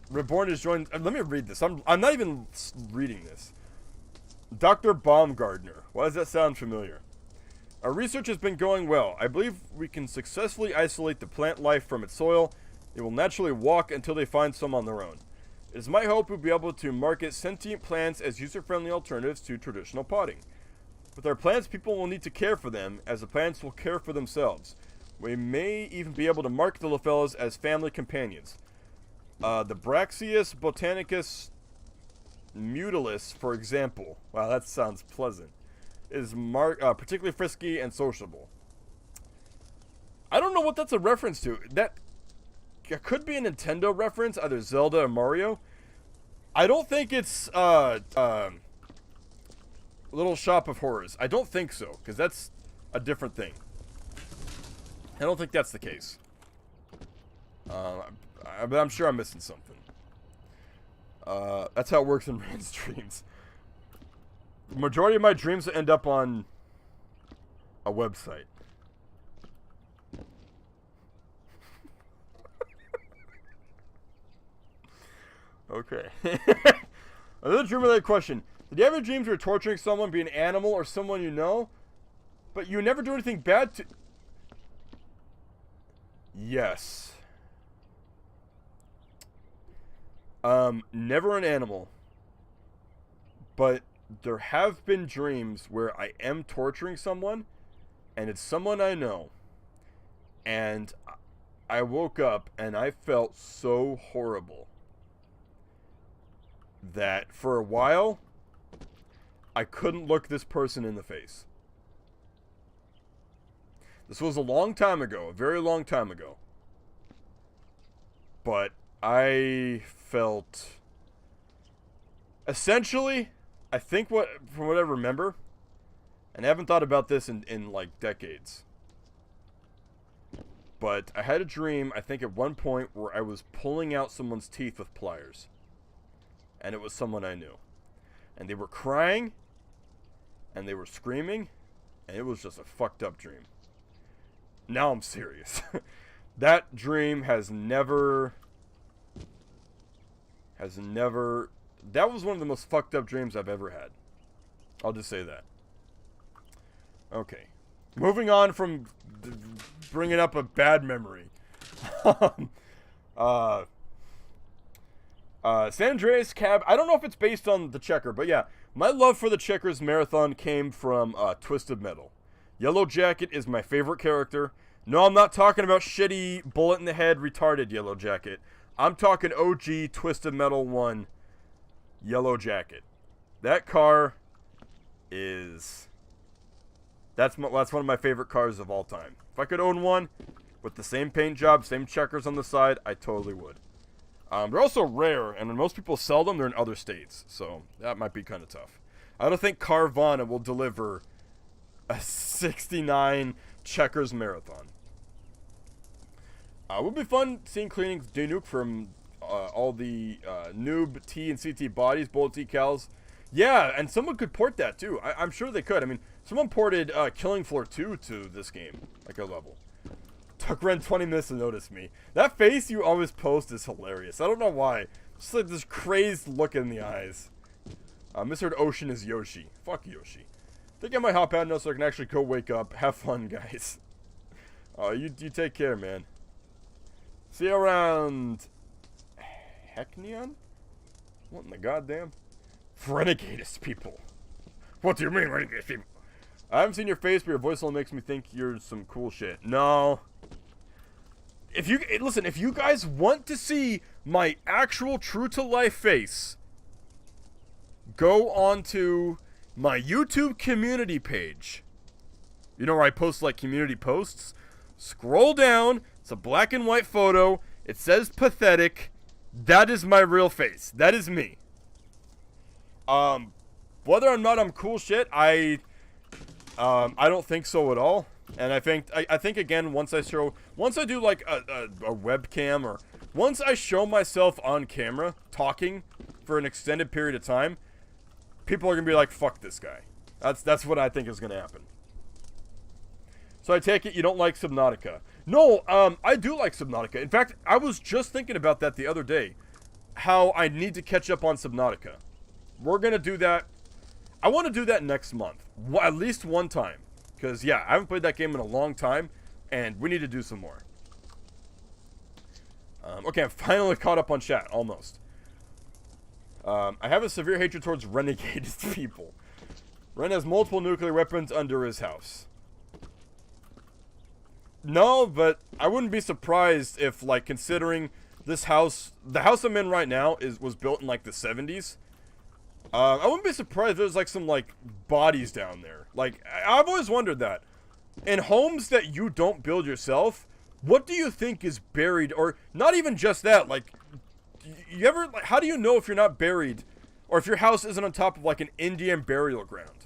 Reborn is joined. Let me read this. I'm not even reading this. Dr. Baumgartner. Why does that sound familiar? Our research has been going well. I believe we can successfully isolate the plant life from its soil. They will naturally walk until they find some on their own. It is my hope we'll be able to market sentient plants as user-friendly alternatives to traditional potting. With our plants, people will need to care for them, as the plants will care for themselves. We may even be able to market the little fellows as family companions. The Braxius botanicus mutalis, for example. Wow, that sounds pleasant. Is particularly frisky and sociable. I don't know what that's a reference to. That could be a Nintendo reference, either Zelda or Mario. I don't think it's Little Shop of Horrors. I don't think so, because that's a different thing. I don't think that's the case. But I'm sure I'm missing something. That's how it works in Rand's dreams. The majority of my dreams end up on a website. Okay. Another dream-related question. Did you ever dreams where you're torturing someone, be an animal or someone you know, but you never do anything bad to... Yes. Never an animal. But there have been dreams where I am torturing someone, and it's someone I know. And I woke up and I felt so horrible that for a while, I couldn't look this person in the face. This was a long time ago, a very long time ago. But I felt... Essentially, I think from what I remember, and I haven't thought about this in like decades, but I had a dream, I think at one point, where I was pulling out someone's teeth with pliers. And it was someone I knew. And they were crying, and they were screaming, and it was just a fucked up dream. Now I'm serious. That dream has never... That was one of the most fucked up dreams I've ever had. I'll just say that. Okay. Moving on from bringing up a bad memory. San Andreas Cab. I don't know if it's based on the Checker, but yeah. My love for the Checkers marathon came from Twisted Metal. Yellow Jacket is my favorite character. No, I'm not talking about shitty, bullet in the head, retarded Yellow Jacket. I'm talking OG Twisted Metal 1 Yellow Jacket. That car is... That's one of my favorite cars of all time. If I could own one with the same paint job, same checkers on the side, I totally would. They're also rare, and when most people sell them, they're in other states. So that might be kind of tough. I don't think Carvana will deliver a 69 checkers marathon. It would be fun seeing cleaning Danuke from all the noob T and CT bodies, bullet decals. Yeah, and someone could port that too. I'm sure they could. I mean, someone ported Killing Floor 2 to this game, like a level. Took Ren 20 minutes to notice me. That face you always post is hilarious. I don't know why. Just like this crazed look in the eyes. Mr. Ocean is Yoshi. Fuck Yoshi. Think I might hop out now so I can actually go wake up. Have fun, guys. You take care, man. See you around... Heckneon? What in the goddamn? Renegadeist people. What do you mean, Renegadeist people? I haven't seen your face, but your voice only makes me think you're some cool shit. No. If you guys want to see my actual true-to-life face, go on to my YouTube community page. You know where I post, like, community posts? Scroll down. It's a black and white photo. It says pathetic. That is my real face. That is me. Whether or not I'm cool shit, I don't think so at all. And I think again, once I do like a webcam, or once I show myself on camera talking for an extended period of time, people are gonna be like, fuck this guy. That's what I think is gonna happen. So I take it you don't like Subnautica. No, I do like Subnautica. In fact, I was just thinking about that the other day. How I need to catch up on Subnautica. We're gonna do that. I want to do that next month. At least one time. Because, yeah, I haven't played that game in a long time. And we need to do some more. Okay, I'm finally caught up on chat. Almost. I have a severe hatred towards renegade people. Ren has multiple nuclear weapons under his house. No, but I wouldn't be surprised if, like, considering this house, the house I'm in right now was built in, like, the 70s. I wouldn't be surprised if there's, like, some, like, bodies down there. Like, I've always wondered that. In homes that you don't build yourself, what do you think is buried? Or not even just that, like, you ever, like, how do you know if you're not buried, or if your house isn't on top of, like, an Indian burial ground?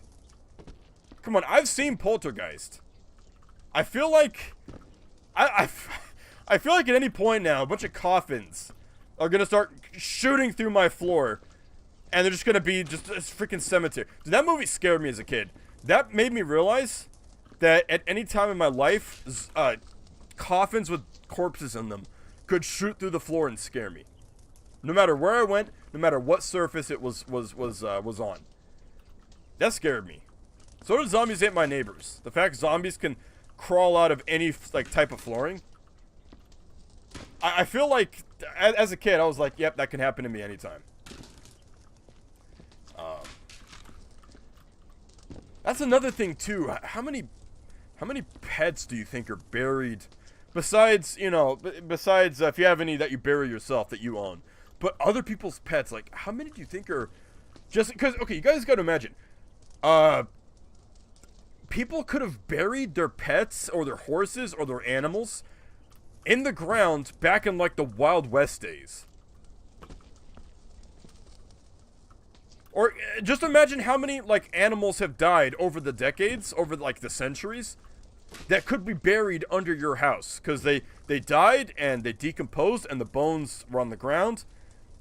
Come on, I've seen Poltergeist. I feel like, I feel like at any point now, a bunch of coffins are gonna start shooting through my floor, and they're just gonna be just a freaking cemetery. Dude, that movie scared me as a kid. That made me realize that at any time in my life, coffins with corpses in them could shoot through the floor and scare me. No matter where I went, no matter what surface it was on. That scared me. So did zombies hit my neighbors. The fact zombies can crawl out of any, like, type of flooring. I feel like, as a kid, I was like, yep, that can happen to me anytime. That's another thing, too. How many pets do you think are buried? Besides, you know, besides if you have any that you bury yourself that you own. But other people's pets, like, how many do you think are just, because, okay, you guys gotta imagine. People could have buried their pets or their horses or their animals in the ground back in, like, the Wild West days. Or just imagine how many, like, animals have died over the decades, over, like, the centuries, that could be buried under your house. Because they died and they decomposed and the bones were on the ground.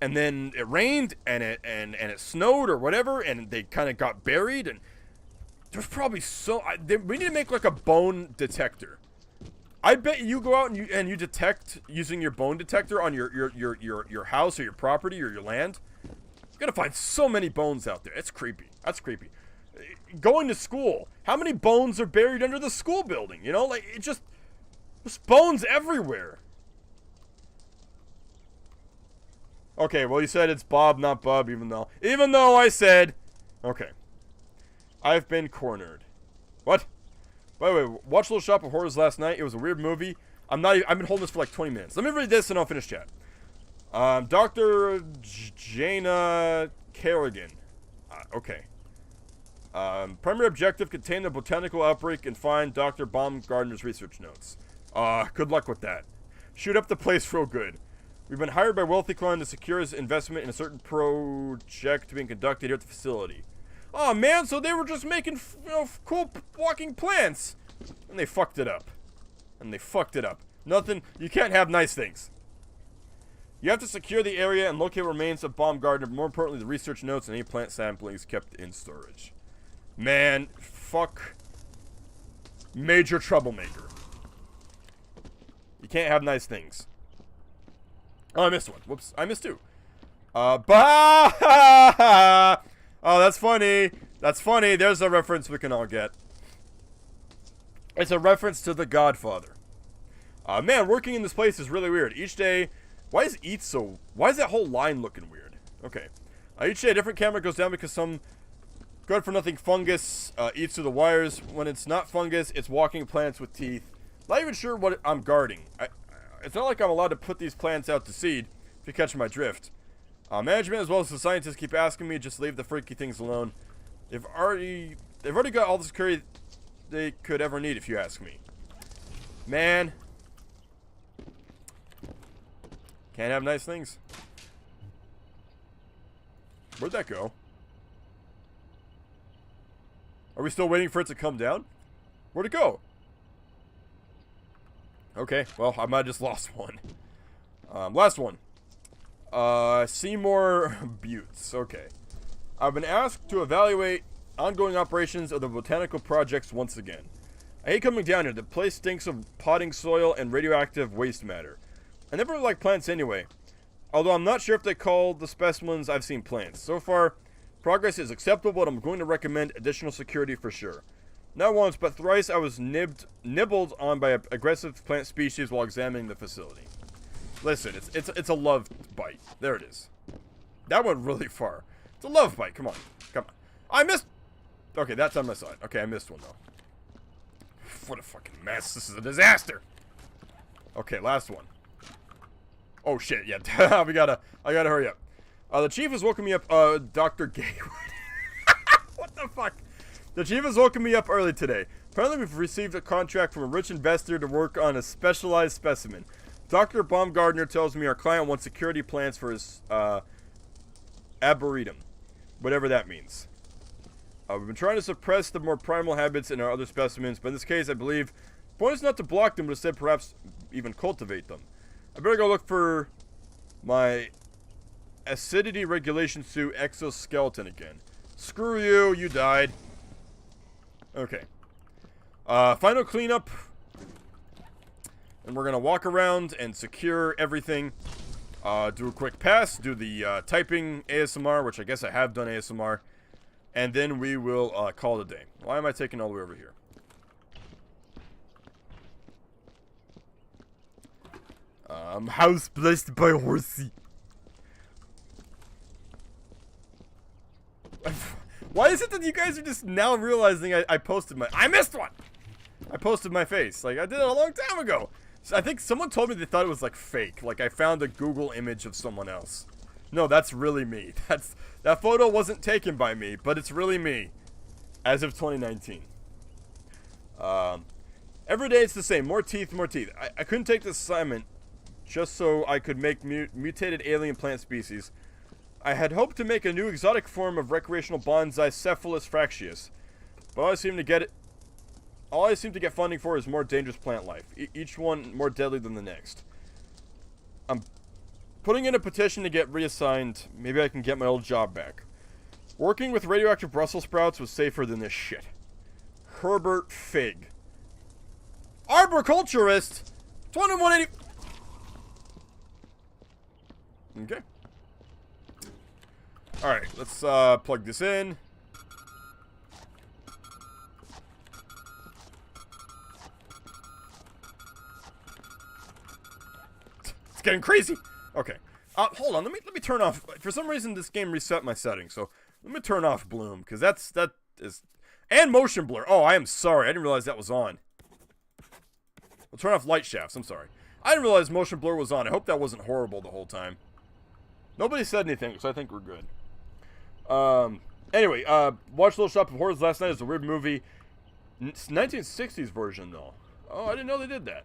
And then it rained and it snowed or whatever, and they kind of got buried. And there's probably we need to make, like, a bone detector. I bet you go out and you detect using your bone detector on your house or your property or your land. You're gonna find so many bones out there. It's creepy. That's creepy. Going to school, how many bones are buried under the school building? You know, like, there's bones everywhere. Okay, well, you said it's Bob, not Bub, even though I said, okay. I've been cornered. What? By the way, watched Little Shop of Horrors last night. It was a weird movie. I've been holding this for like 20 minutes. Let me read this and I'll finish chat. Dr. Jana Kerrigan. Okay. Primary objective, contain the botanical outbreak and find Dr. Baumgartner's research notes. Good luck with that. Shoot up the place real good. We've been hired by Wealthy Klein to secure his investment in a certain project being conducted here at the facility. Oh man, so they were just making, you know, cool walking plants. And they fucked it up. Nothing, you can't have nice things. You have to secure the area and locate remains of Baumgartner, but more importantly, the research notes and any plant samplings kept in storage. Man, fuck. Major troublemaker. You can't have nice things. Oh, I missed one. Whoops, I missed two. Oh, that's funny. That's funny. There's a reference we can all get. It's a reference to The Godfather. Man, working in this place is really weird. Each day, why is that whole line looking weird? Okay. Each day a different camera goes down because some good-for-nothing fungus eats through the wires. When it's not fungus, it's walking plants with teeth. Not even sure what I'm guarding. It's not like I'm allowed to put these plants out to seed, if you catch my drift. Management as well as the scientists keep asking me just leave the freaky things alone. They've already got all the security they could ever need, if you ask me. Man. Can't have nice things. Where'd that go? Are we still waiting for it to come down? Where'd it go? Okay, well, I might have just lost one. Last one. Seymour Buttes. Okay. I've been asked to evaluate ongoing operations of the botanical projects once again. I hate coming down here. The place stinks of potting soil and radioactive waste matter. I never liked plants anyway. Although I'm not sure if they call the specimens I've seen plants. So far, progress is acceptable, but I'm going to recommend additional security for sure. Not once, but thrice I was nibbled on by aggressive plant species while examining the facility. Listen, it's a love bite. There it is. That went really far. It's a love bite. Come on. Come on. I missed... Okay, that's on my side. Okay, I missed one, though. What a fucking mess. This is a disaster. Okay, last one. Oh, shit. Yeah, I gotta hurry up. The chief has woken me up, Dr. Gay. What the fuck? The chief has woken me up early today. Apparently, we've received a contract from a rich investor to work on a specialized specimen. Dr. Baumgartner tells me our client wants security plans for his, arboretum. Whatever that means. We've been trying to suppress the more primal habits in our other specimens, but in this case, I believe the point is not to block them, but instead perhaps even cultivate them. I better go look for my acidity regulation suit exoskeleton again. Screw you, you died. Okay. Final cleanup. And we're going to walk around and secure everything. Do a quick pass. Do the typing ASMR, which I guess I have done ASMR. And then we will call it a day. Why am I taking all the way over here? House blessed by horsey. Why is it that you guys are just now realizing I posted my... I missed one! I posted my face. Like, I did it a long time ago. So I think someone told me they thought it was, like, fake. Like, I found a Google image of someone else. No, that's really me. That photo wasn't taken by me, but it's really me. As of 2019. Every day it's the same. More teeth, more teeth. I couldn't take this assignment just so I could make mutated alien plant species. I had hoped to make a new exotic form of recreational bonsai, Cephalus fractius. But all I seem to get funding for is more dangerous plant life. Each one more deadly than the next. I'm putting in a petition to get reassigned. Maybe I can get my old job back. Working with radioactive Brussels sprouts was safer than this shit. Herbert Fig. Arboriculturist? 2180. Okay. Alright, let's plug this in. It's getting crazy. Okay. Hold on, let me turn off. For some reason this game reset my settings, so let me turn off bloom, because that is and motion blur. Oh, I am sorry. I didn't realize that was on. We'll turn off light shafts. I'm sorry. I didn't realize motion blur was on. I hope that wasn't horrible the whole time. Nobody said anything, so I think we're good. Anyway, watched Little Shop of Horrors last night. It's a weird movie. It's 1960s version, though. Oh, I didn't know they did that.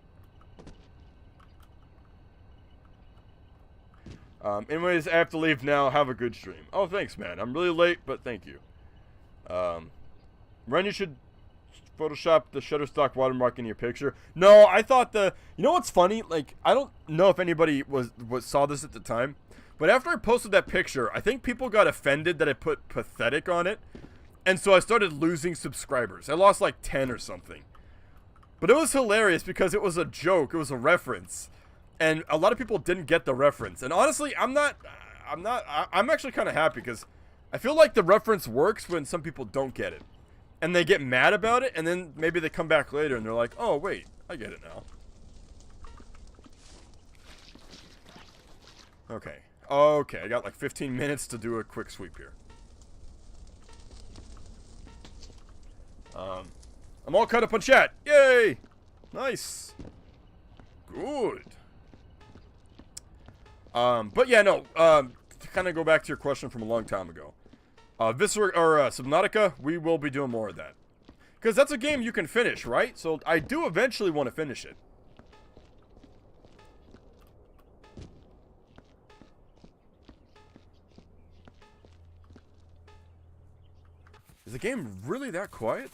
Anyways, I have to leave now. Have a good stream. Oh, thanks, man. I'm really late, but thank you. Ren, you should Photoshop the Shutterstock watermark in your picture. No, I thought you know what's funny? Like, I don't know if anybody saw this at the time, but after I posted that picture, I think people got offended that I put pathetic on it, and so I started losing subscribers. I lost like 10 or something. But it was hilarious because it was a joke. It was a reference. And a lot of people didn't get the reference. And honestly, I'm actually kind of happy because I feel like the reference works when some people don't get it. And they get mad about it, and then maybe they come back later and they're like, oh, wait, I get it now. Okay. Okay, I got like 15 minutes to do a quick sweep here. I'm all caught up on chat. Yay! Nice. Good. But yeah, no, to kind of go back to your question from a long time ago. Viscera, or Subnautica, we will be doing more of that. Because that's a game you can finish, right? So I do eventually want to finish it. Is the game really that quiet?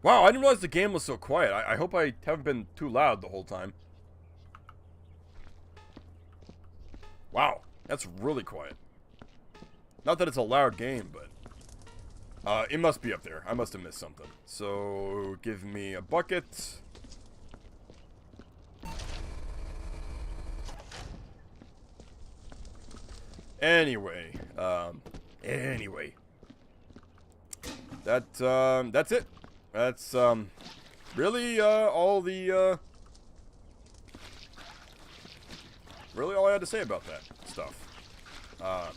Wow, I didn't realize the game was so quiet. I hope I haven't been too loud the whole time. Wow, that's really quiet. Not that it's a loud game, but... it must be up there. I must have missed something. So, give me a bucket. Anyway, that's it. That's, really, really all I had to say about that stuff. I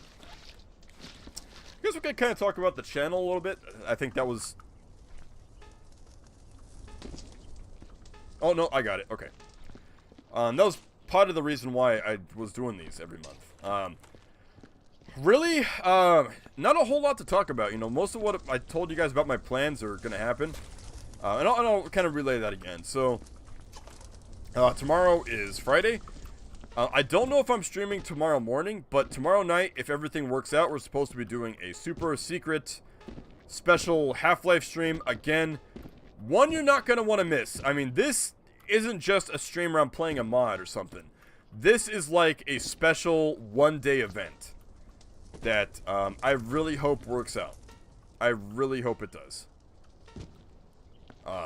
guess we could kind of talk about the channel a little bit. I think that was... Oh, no, I got it. Okay. That was part of the reason why I was doing these every month. Really, not a whole lot to talk about. You know, most of what I told you guys about my plans are going to happen. And I'll kind of relay that again. So, tomorrow is Friday. I don't know if I'm streaming tomorrow morning, but tomorrow night, if everything works out, we're supposed to be doing a super secret special Half-Life stream. Again, one you're not going to want to miss. I mean, this isn't just a stream where I'm playing a mod or something. This is like a special one-day event that I really hope works out. I really hope it does.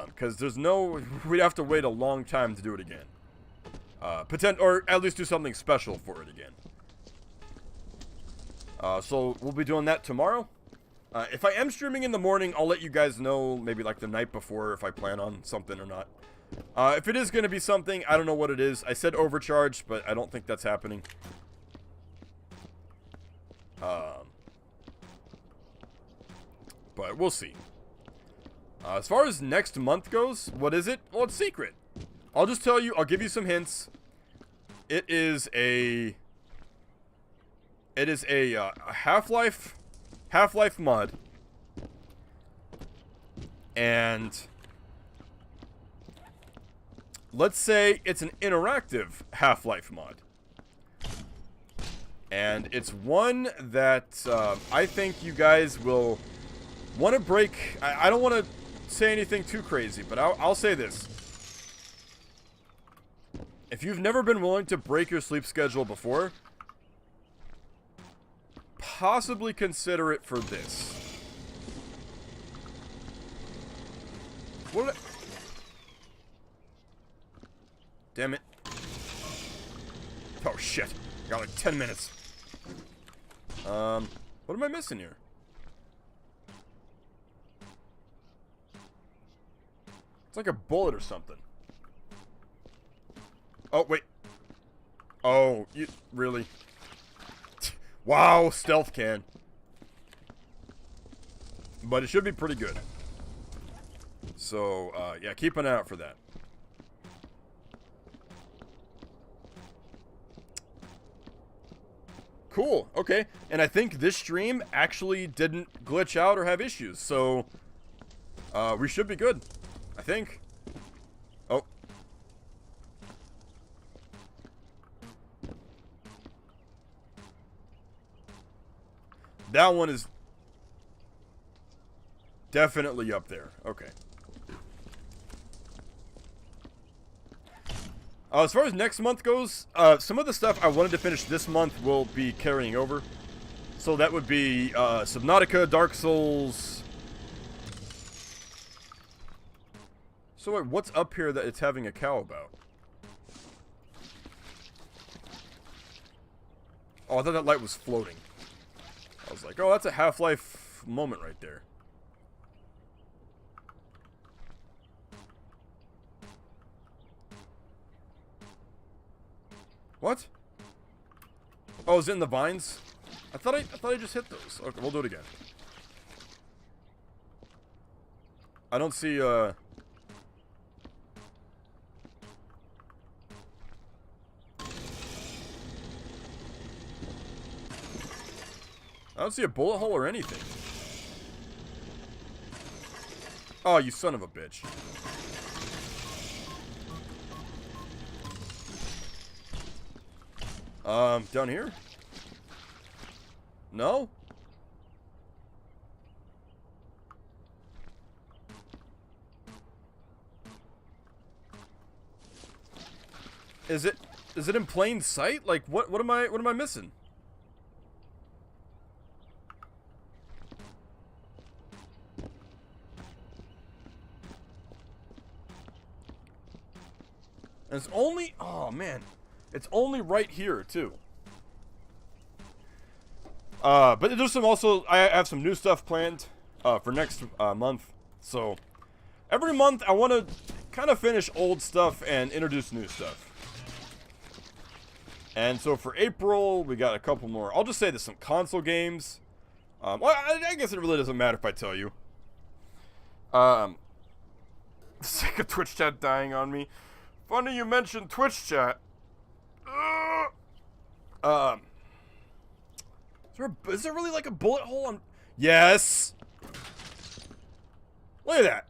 Because there's no... We'd have to wait a long time to do it again. Or at least do something special for it again. So we'll be doing that tomorrow. If I am streaming in the morning, I'll let you guys know maybe like the night before if I plan on something or not. If it is going to be something, I don't know what it is. I said overcharged, but I don't think that's happening. But we'll see. As far as next month goes, what is it? Well, it's secret. I'll just tell you, I'll give you some hints. It is a Half-Life mod. And let's say it's an interactive Half-Life mod. And it's one that I think you guys will want to break. I don't want to say anything too crazy, but I'll say this. If you've never been willing to break your sleep schedule before, possibly consider it for this. What did I... Damn it. Oh, shit. Got like 10 minutes. What am I missing here? It's like a bullet or something. Oh, wait. Oh, you... Really? Wow, stealth can. But it should be pretty good. So, yeah, keep an eye out for that. Cool, okay. And I think this stream actually didn't glitch out or have issues, so... we should be good. I think. Oh. That one is definitely up there. Okay. As far as next month goes, some of the stuff I wanted to finish this month will be carrying over. So that would be Subnautica, Dark Souls. So wait, what's up here that it's having a cow about? Oh, I thought that light was floating. I was like, oh, that's a Half-Life moment right there. What? Oh, is it in the vines? I thought I just hit those. Okay, we'll do it again. I don't see, I don't see a bullet hole or anything. Oh, you son of a bitch. Down here? No? Is it in plain sight? Like, what am I missing? And it's only, oh man, it's only right here too. But there's some also, I have some new stuff planned for next month. So every month I want to kind of finish old stuff and introduce new stuff. And so for April, we got a couple more. I'll just say there's some console games. Well, I guess it really doesn't matter if I tell you. Sick of Twitch chat dying on me. Funny you mentioned Twitch chat. Is there really like a bullet hole on? Yes. Look at that.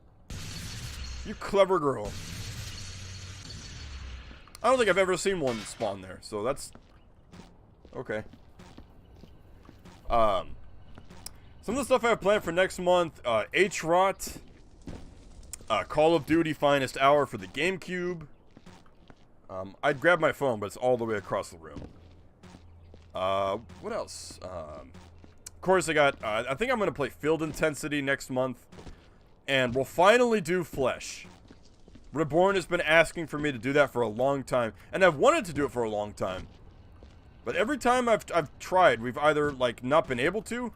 You clever girl. I don't think I've ever seen one spawn there, so that's okay. Some of the stuff I have planned for next month: H-Rot, Call of Duty Finest Hour for the GameCube. I'd grab my phone, but it's all the way across the room. What else? Of course, I got. I think I'm gonna play Field Intensity next month, and we'll finally do Flesh. Reborn has been asking for me to do that for a long time, and I've wanted to do it for a long time. But every time I've tried, we've either like not been able to,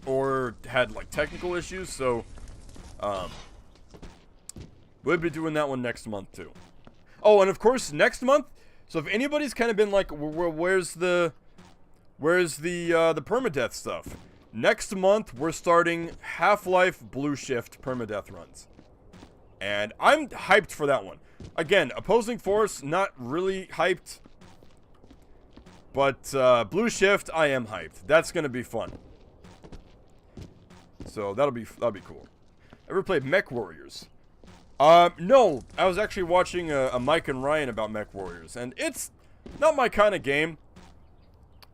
or had like technical issues. So, we'll be doing that one next month too. Oh, and of course next month. So if anybody's kind of been like, where's the permadeath stuff? Next month we're starting Half-Life Blue Shift permadeath runs. And I'm hyped for that one. Again, Opposing Force, not really hyped. But Blue Shift, I am hyped. That's gonna be fun. So that'll be cool. Ever played Mech Warriors? No. I was actually watching a Mike and Ryan about Mech Warriors, and it's not my kind of game.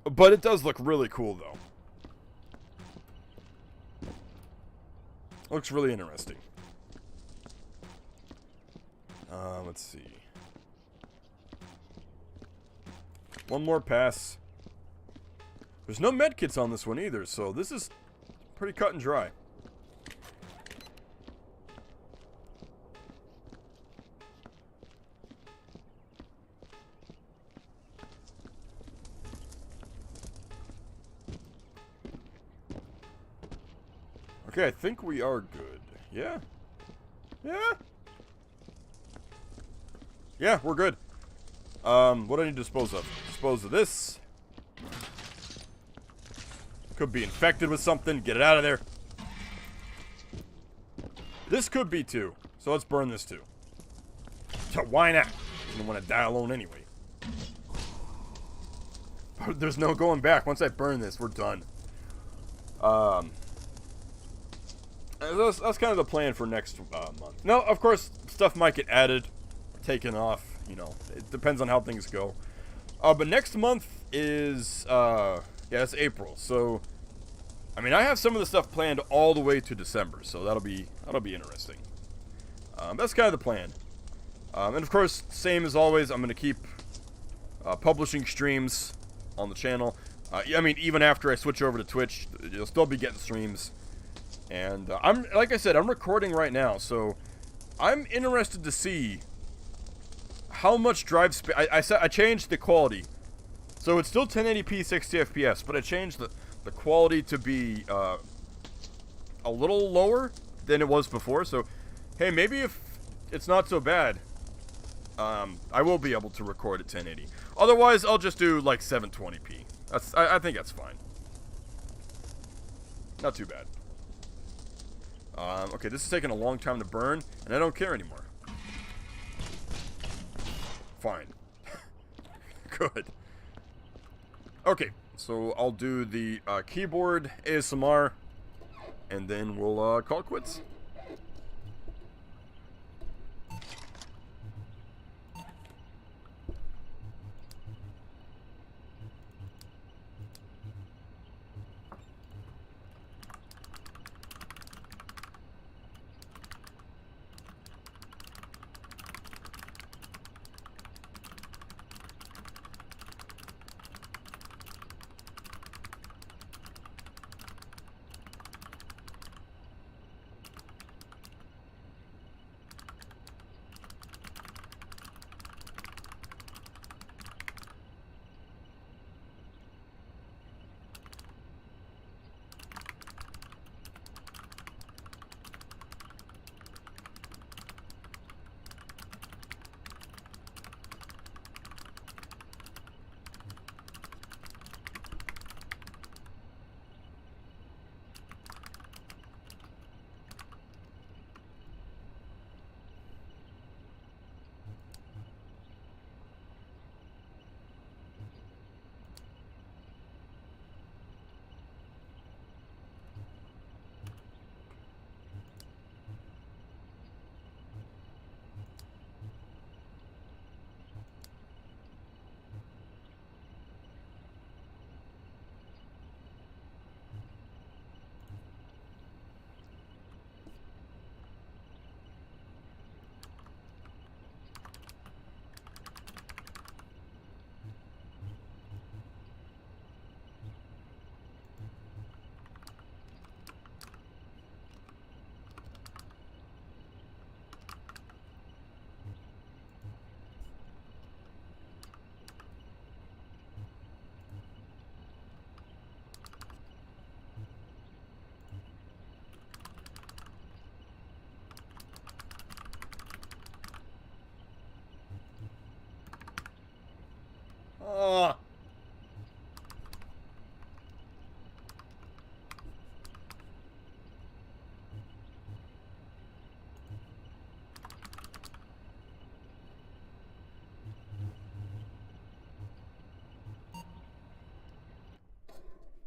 But it does look really cool, though. Looks really interesting. Let's see. One more pass. There's no medkits on this one either, so this is pretty cut and dry. Okay, I think we are good. Yeah? Yeah? Yeah, we're good. What do I need to dispose of? Dispose of this. Could be infected with something. Get it out of there. This could be too. So let's burn this too. So why not? I don't want to die alone anyway. There's no going back. Once I burn this, we're done. That's kind of the plan for next month. Now, of course, stuff might get added, taken off. You know, it depends on how things go. But next month is yeah, it's April. So, I mean, I have some of the stuff planned all the way to December. So that'll be interesting. That's kind of the plan. And of course, same as always, I'm gonna keep publishing streams on the channel. I mean, even after I switch over to Twitch, you'll still be getting streams. And I'm, like I said, I'm recording right now, so I'm interested to see how much drive space. I changed the quality, so it's still 1080p 60 FPS, but I changed the quality to be a little lower than it was before. So, hey, maybe if it's not so bad, I will be able to record at 1080. Otherwise, I'll just do like 720p. I think that's fine. Not too bad. Okay, this is taking a long time to burn, and I don't care anymore. Fine. Good. Okay, so I'll do the keyboard ASMR, and then we'll call it quits. Oh.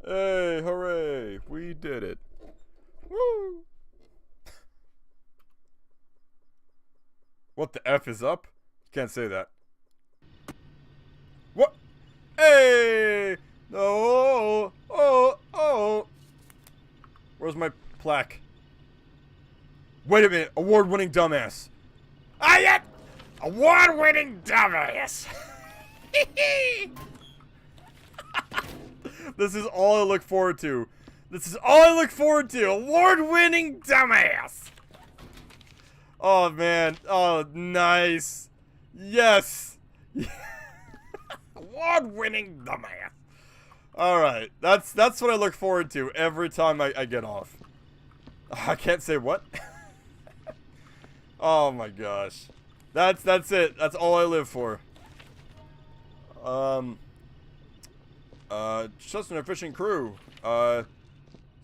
Hey, hooray! We did it. Woo! What the F is up? You can't say that. What? Hey! No! Oh! Where's my plaque? Wait a minute! Award-winning dumbass! Ah, yeah! Award-winning dumbass! This is all I look forward to. This is all I look forward to. Award-winning dumbass! Oh, man. Oh, nice. Yes. Award-winning dumbass. Alright. That's what I look forward to every time I get off. I can't say what? Oh, my gosh. That's it. That's all I live for. Just an efficient crew.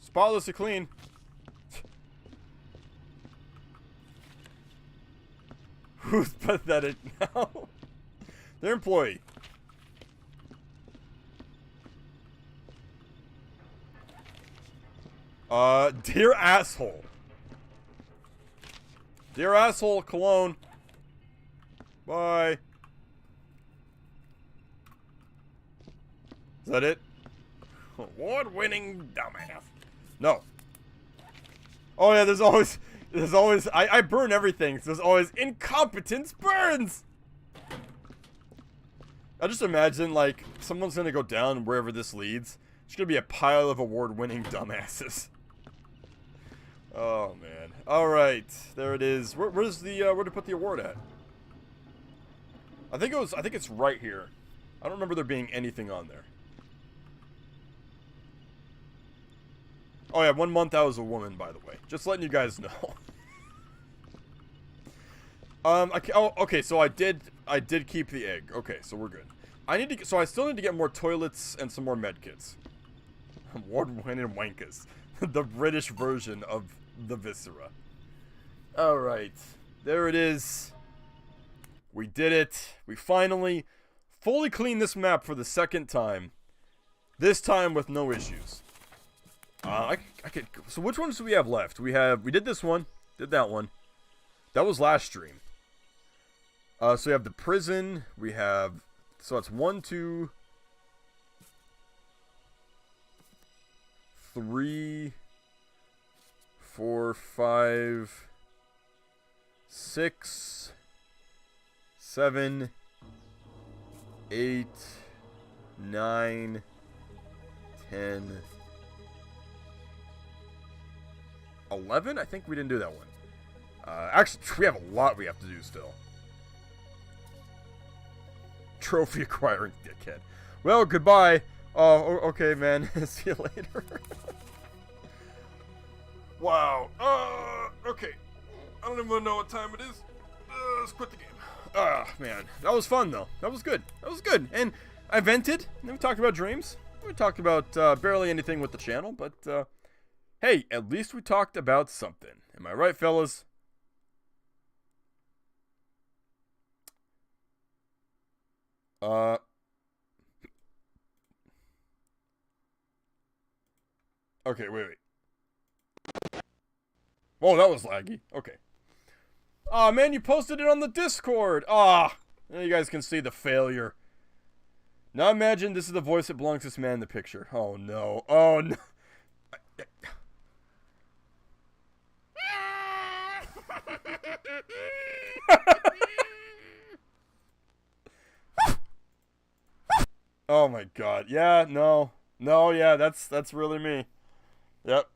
Spotlessly clean. Who's pathetic now? Their employee. Dear asshole. Dear asshole, cologne. Bye. Is that it? Award-winning dumbass. No. Oh yeah, there's always, I burn everything, so there's always incompetence burns! I just imagine, like, someone's gonna go down wherever this leads. It's gonna be a pile of award-winning dumbasses. Oh, man. Alright, there it is. Where's the, where to put the award at? I think it's right here. I don't remember there being anything on there. Oh yeah, 1 month I was a woman, by the way. Just letting you guys know. Okay, so I did keep the egg. Okay, so we're good. So I still need to get more toilets and some more medkits. Award-winning wankas. The British version of the Viscera. Alright. There it is. We did it. We finally fully cleaned this map for the second time. This time with no issues. So which ones do we have left? We did this one, did that one. That was last stream. So we have the prison, so it's 1, 2, 3, 4, 5, 6, 7, 8, 9, 10, 11? I think we didn't do that one. Actually, we have a lot we have to do still. Trophy acquiring dickhead. Well, goodbye. Oh, okay, man. See you later. Wow. Okay. I don't even know what time it is. Let's quit the game. Man. That was fun, though. That was good. That was good. And I vented. And then we talked about dreams. We talked about barely anything with the channel, but hey, at least we talked about something. Am I right, fellas? Okay, wait. Whoa, that was laggy. Okay. Aw, man, you posted it on the Discord. Ah, you guys can see the failure. Now imagine this is the voice that belongs to this man in the picture. Oh, no. Oh, no. Oh my god. Yeah, no. No, yeah, that's really me. Yep.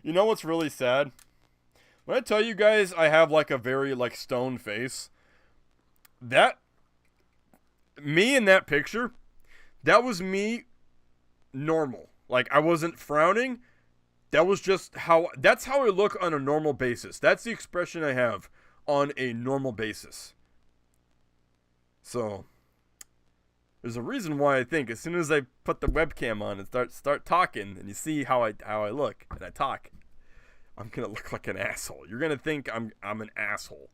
You know what's really sad? When I tell you guys I have like a very like stone face, me in that picture, that was me normal. Like I wasn't frowning. That was just that's how I look on a normal basis. That's the expression I have on a normal basis. So there's a reason why I think as soon as I put the webcam on and start talking, and you see how I look and I talk, I'm gonna look like an asshole. You're gonna think I'm an asshole.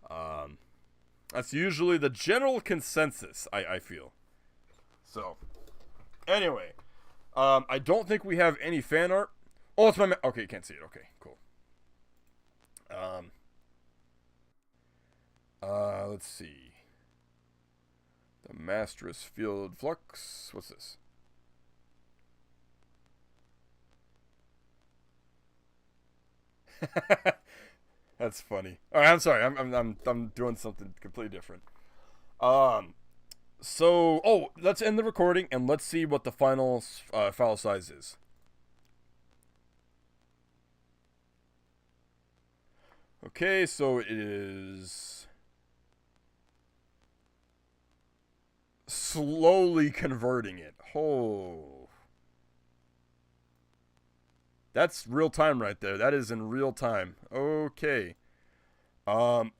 That's usually the general consensus, I feel. So, anyway, I don't think we have any fan art. Oh, it's my okay, you can't see it. Okay, cool. Let's see. The Master's Field Flux. What's this? That's funny. All right, I'm sorry. I'm doing something completely different. So let's end the recording and let's see what the final file size is. Okay, so it is slowly converting it. Oh. That's real time right there. That is in real time. Okay. I'm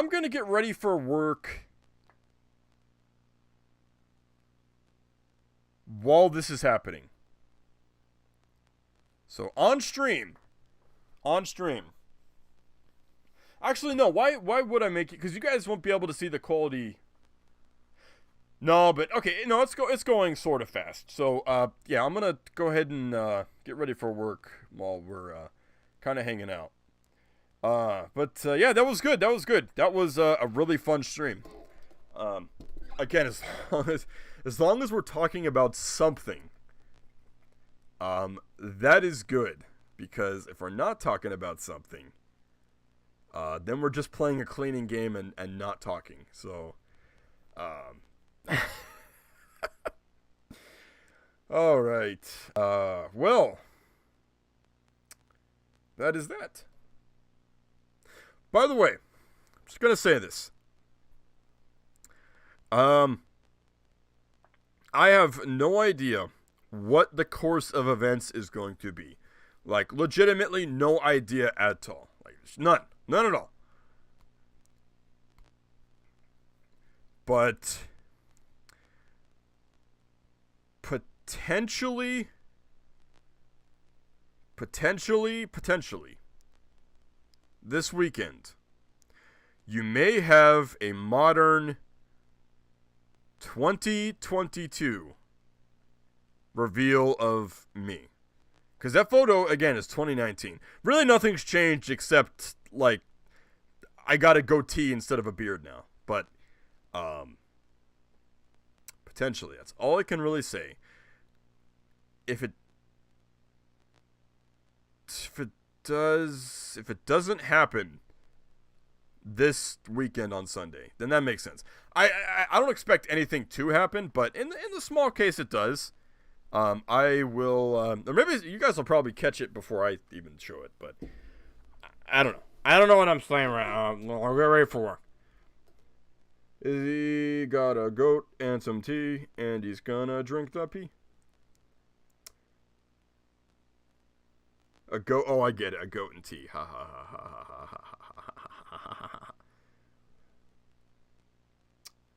gonna get ready for work while this is happening. So on stream. Actually, no. Why would I make it? Because you guys won't be able to see the quality. No, but okay. No, it's going sort of fast. So, yeah, I'm gonna go ahead and get ready for work while we're kind of hanging out. But yeah, that was good. That was a really fun stream. Again, as long as we're talking about something, that is good. Because if we're not talking about something, then we're just playing a cleaning game and not talking. So, all right. Well, that is that. By the way, I'm just gonna say this. I have no idea what the course of events is going to be. Like, legitimately no idea at all. Like, none at all. But potentially, this weekend, you may have a modern 2022 reveal of me. Because that photo, again, is 2019. Really nothing's changed except, like, I got a goatee instead of a beard now. But, potentially, that's all I can really say. If it doesn't happen this weekend on Sunday, then that makes sense. I don't expect anything to happen, but in the small case it does. I will, or maybe you guys will probably catch it before I even show it, but I don't know. I don't know what I'm saying right now. I'll get ready for work. He got a goat and some tea, and he's gonna drink the pee. A goat, oh, I get it, a goat and tea. Ha ha ha ha ha ha ha ha ha.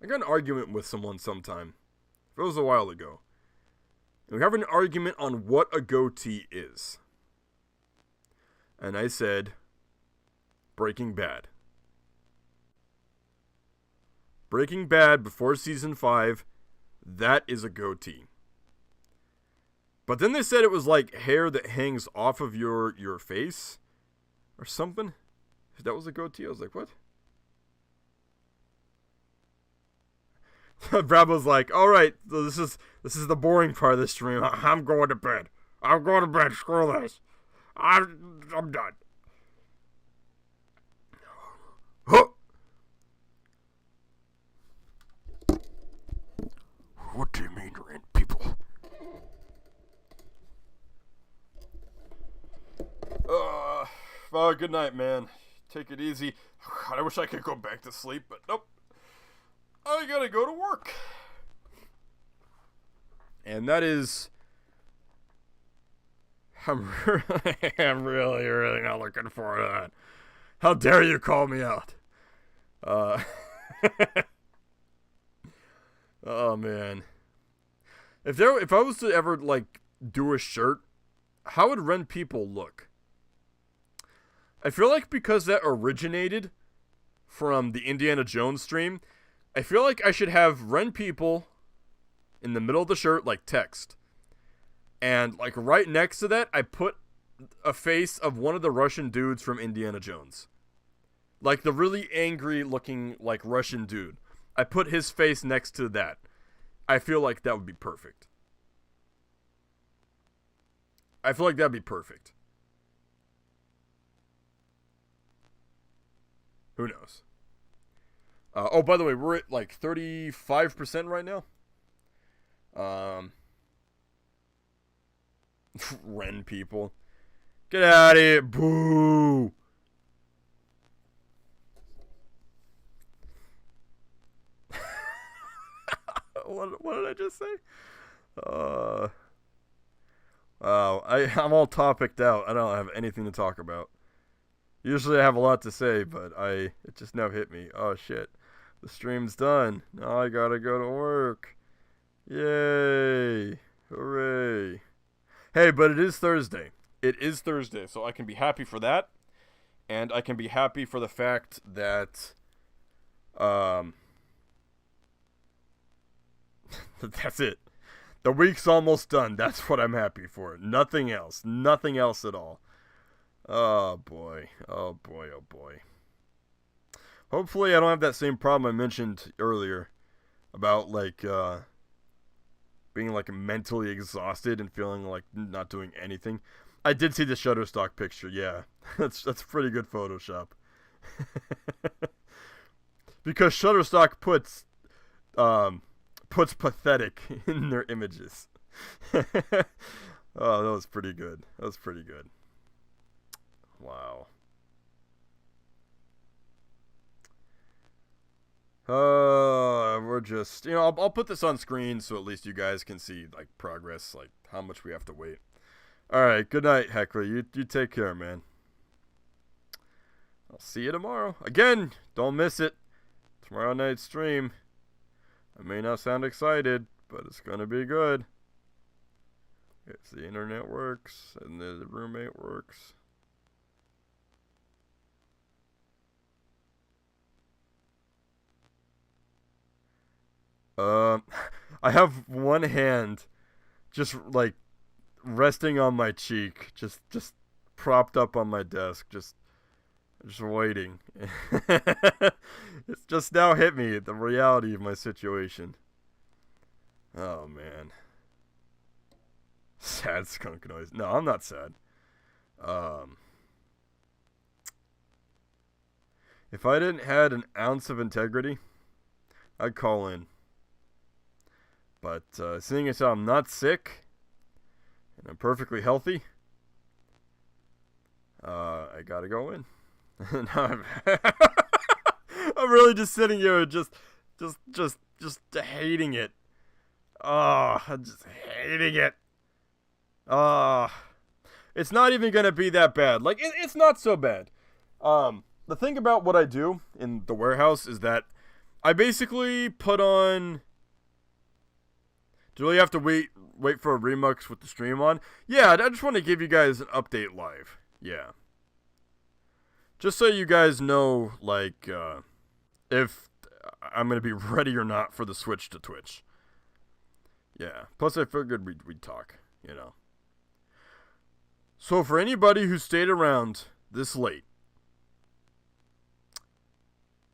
I got an argument with someone sometime. It was a while ago. And we have an argument on what a goatee is. And I said, Breaking Bad. Breaking Bad before season 5, that is a goatee. But then they said it was like hair that hangs off of your face or something. That was a goatee. I was like, what? Brad was like, all right, so this is the boring part of the stream. I'm going to bed. Screw this. I'm done. Huh. What do you mean, rent people? Well, good night, man. Take it easy. God, I wish I could go back to sleep, but nope. I gotta go to work. And that is I'm really, really not looking forward to that. How dare you call me out? Uh, oh man. If I was to ever like do a shirt, how would Ren People look? I feel like because that originated from the Indiana Jones stream, I feel like I should have Ren People in the middle of the shirt like text. And like right next to that, I put a face of one of the Russian dudes from Indiana Jones. Like the really angry looking like Russian dude. I put his face next to that. I feel like that would be perfect. I feel like that'd be perfect. Who knows? Oh, by the way, we're at like 35% right now. Ren People. Get out of here. Boo. What did I just say? Wow, I'm all topicked out. I don't have anything to talk about. Usually I have a lot to say, but it just now hit me. Oh shit. The stream's done. Now I gotta go to work. Yay. Hooray. Hey, but it is Thursday. It is Thursday, so I can be happy for that. And I can be happy for the fact that that's it. The week's almost done. That's what I'm happy for. Nothing else. Nothing else at all. Oh boy. Oh boy. Oh boy. Hopefully I don't have that same problem I mentioned earlier about like being like mentally exhausted and feeling like not doing anything. I did see the Shutterstock picture. Yeah. That's pretty good Photoshop. Because Shutterstock puts pathetic in their images. Oh, that was pretty good. That was pretty good. Wow. We're just, I'll put this on screen so at least you guys can see like progress, like how much we have to wait. All right, good night, Heckler. You take care, man. I'll see you tomorrow. Again, don't miss it. Tomorrow night's stream. I may not sound excited, but it's gonna be good. If the internet works and the roommate works. I have one hand just like resting on my cheek, just propped up on my desk, just waiting. It's just now hit me, the reality of my situation. Oh man. Sad skunk noise. No, I'm not sad. If I didn't had an ounce of integrity, I'd call in. But seeing as how I'm not sick and I'm perfectly healthy, I gotta go in. I'm really just sitting here, just hating it. Oh, I'm just hating it. It's not even gonna be that bad. Like it's not so bad. The thing about what I do in the warehouse is that I basically put on. Do you really have to wait for a remux with the stream on? Yeah, I just want to give you guys an update live. Yeah. Just so you guys know, like, if I'm going to be ready or not for the switch to Twitch. Yeah. Plus, I figured we'd talk, So, for anybody who stayed around this late,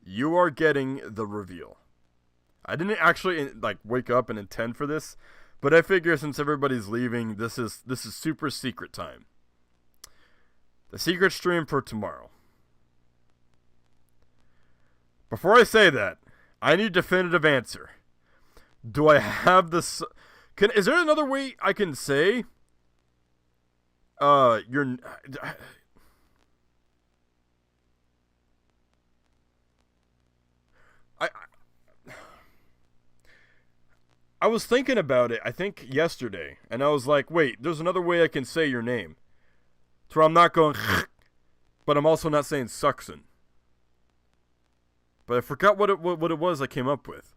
you are getting the reveal. I didn't actually like wake up and intend for this, but I figure since everybody's leaving, this is super secret time. The secret stream for tomorrow. Before I say that, I need a definitive answer. Do I have this? Is there another way I can say? You're. I was thinking about it, I think yesterday, and I was like, wait, there's another way I can say your name. So I'm not going, but I'm also not saying sucksin. But I forgot what it was I came up with.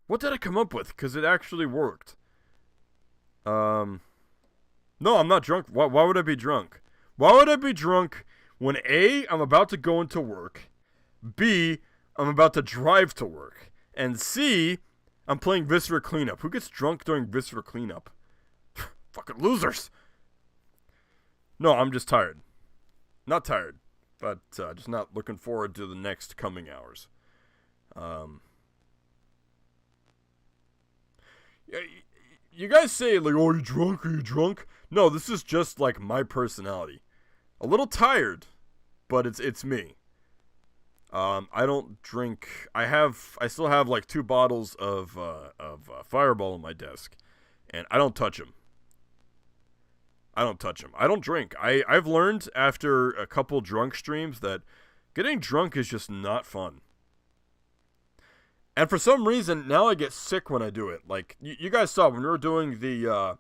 What did I come up with? Because it actually worked. No, I'm not drunk. Why would I be drunk? Why would I be drunk when A, I'm about to go into work, B, I'm about to drive to work, and C, I'm playing Viscera Cleanup. Who gets drunk during Viscera Cleanup? Fucking losers. No, I'm just tired. Not tired, but just not looking forward to the next coming hours. You guys say, like, oh, are you drunk? Are you drunk? No, this is just, like, my personality. A little tired, but it's me. I don't drink. I still have, like, 2 bottles of Fireball on my desk, and I don't touch them. I don't drink. I've learned after a couple drunk streams that getting drunk is just not fun. And for some reason, now I get sick when I do it. Like, you guys saw when we were doing the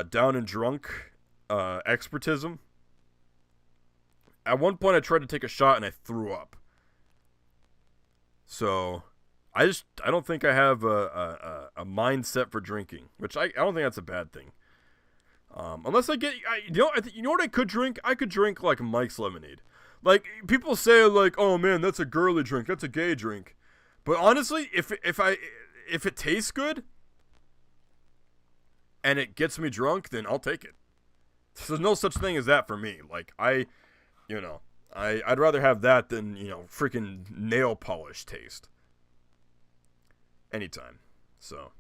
down and drunk expertism. At one point, I tried to take a shot and I threw up. So, I don't think I have a mindset for drinking, which I don't think that's a bad thing. Unless I get, you know what I could drink? I could drink like Mike's Lemonade. Like, people say like, oh man, that's a girly drink, that's a gay drink. But honestly, if it tastes good and it gets me drunk, then I'll take it. There's no such thing as that for me. Like, I'd rather have that than, freaking nail polish taste. Anytime. So.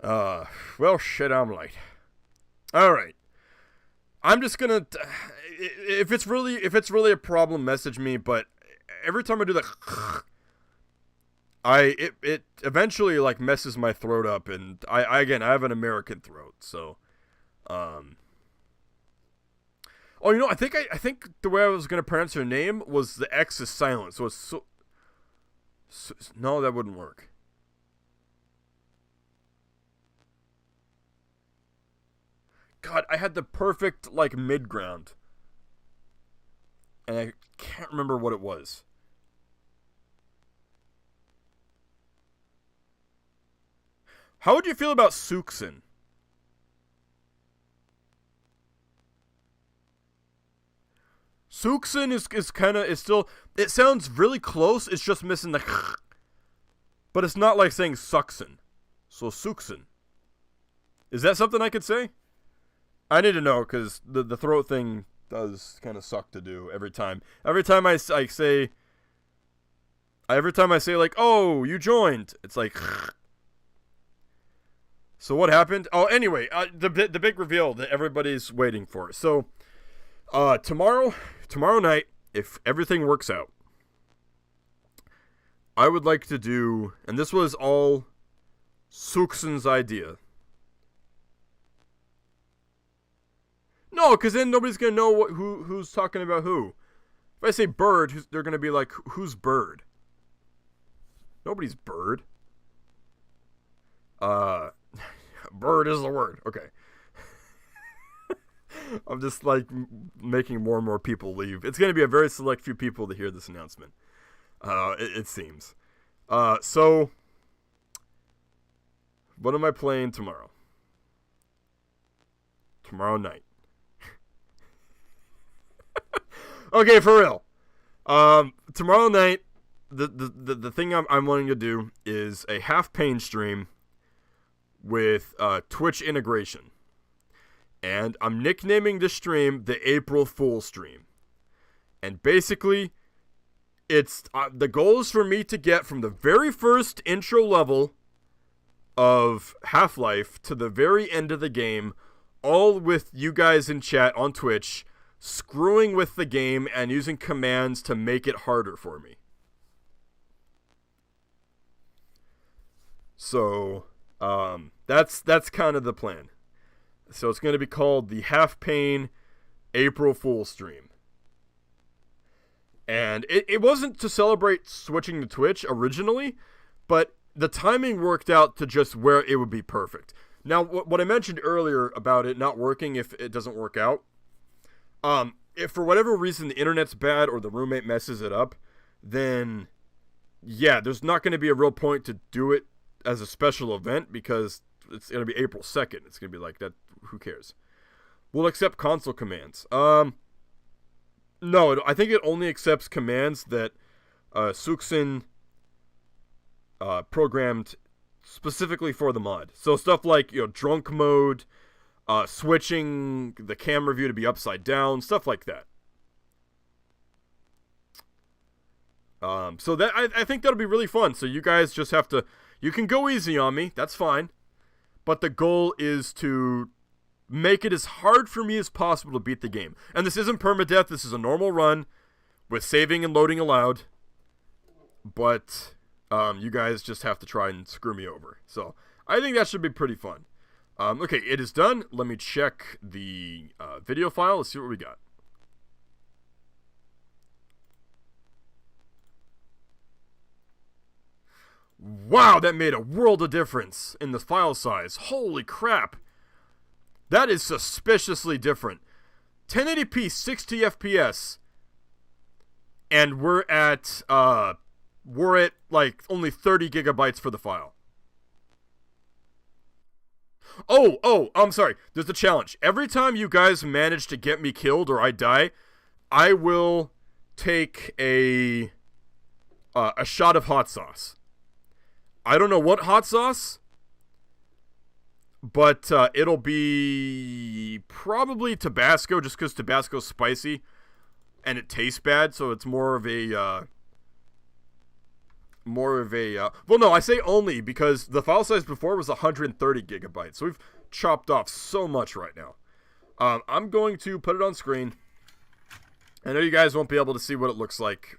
Well, shit, I'm late. Alright. I'm just gonna, if it's really a problem, message me, but every time I do that, it eventually like messes my throat up, and I have an American throat, so oh, I think the way I was gonna pronounce her name was the X is silent, so it's so no, that wouldn't work. God, I had the perfect like mid ground, and I can't remember what it was. How would you feel about Suxin? Suxin is still, it sounds really close, it's just missing the but it's not like saying Suxin. So Suxin. Is that something I could say? I need to know, because the throat thing does kind of suck to do every time. Every time I say like, oh, you joined, it's like So what happened? Oh, anyway, the big reveal that everybody's waiting for. So, tomorrow night, if everything works out, I would like to do, and this was all Suxin's idea. No, because then nobody's gonna know who's talking about who. If I say bird, they're gonna be like, who's bird? Nobody's bird. Bird is the word. Okay. I'm just like making more and more people leave. It's going to be a very select few people to hear this announcement. It seems. So what am I playing tomorrow? Tomorrow night. Okay, for real. Tomorrow night, the thing I'm wanting to do is a half pain stream with Twitch integration. And I'm nicknaming the stream the April Fool stream. And basically, it's the goal is for me to get from the very first intro level of Half-Life to the very end of the game, all with you guys in chat on Twitch, screwing with the game and using commands to make it harder for me. So, that's kind of the plan. So it's going to be called the Half Pain April Fool stream. And it wasn't to celebrate switching to Twitch originally, but the timing worked out to just where it would be perfect. Now, what I mentioned earlier about it not working if it doesn't work out, if for whatever reason the internet's bad or the roommate messes it up, then yeah, there's not going to be a real point to do it as a special event because it's going to be April 2nd. It's going to be like that. Who cares? We'll accept console commands. No, I think it only accepts commands that Suxin programmed specifically for the mod. So stuff like, drunk mode, switching the camera view to be upside down, stuff like that. So that I think that'll be really fun. So you guys just have to, you can go easy on me, that's fine. But the goal is to make it as hard for me as possible to beat the game. And this isn't permadeath, this is a normal run with saving and loading allowed. But you guys just have to try and screw me over. So I think that should be pretty fun. Okay, it is done. Let me check the video file. Let's see what we got. Wow, that made a world of difference in the file size. Holy crap. That is suspiciously different. 1080p, 60 FPS. And we're at like only 30 gigabytes for the file. Oh, I'm sorry. There's a challenge. Every time you guys manage to get me killed or I die, I will take a shot of hot sauce. I don't know what hot sauce, but it'll be probably Tabasco, just because Tabasco's spicy and it tastes bad, so it's more of a well, no, I say only because the file size before was 130 gigabytes, so we've chopped off so much right now. I'm going to put it on screen. I know you guys won't be able to see what it looks like,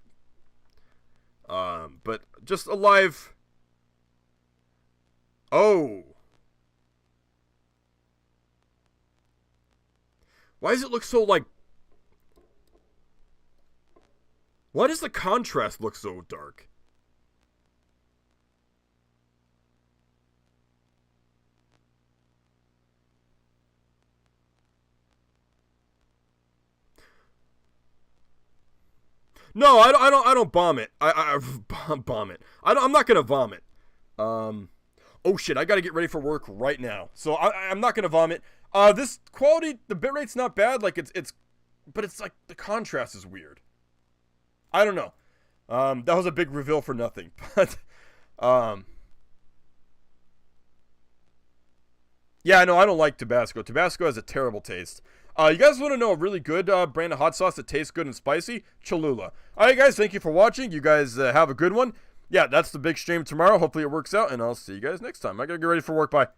but just a live. Oh. Why does it look so like... Why does the contrast look so dark? No, I don't bomb it. I bomb it. I'm not gonna vomit. Oh shit, I gotta get ready for work right now. So I'm not gonna vomit. This quality, the bitrate's not bad. Like but it's like the contrast is weird. I don't know. That was a big reveal for nothing. But yeah, no, I don't like Tabasco. Tabasco has a terrible taste. You guys want to know a really good brand of hot sauce that tastes good and spicy? Cholula. Alright guys, thank you for watching. You guys have a good one. Yeah, that's the big stream tomorrow. Hopefully it works out, and I'll see you guys next time. I gotta get ready for work. Bye.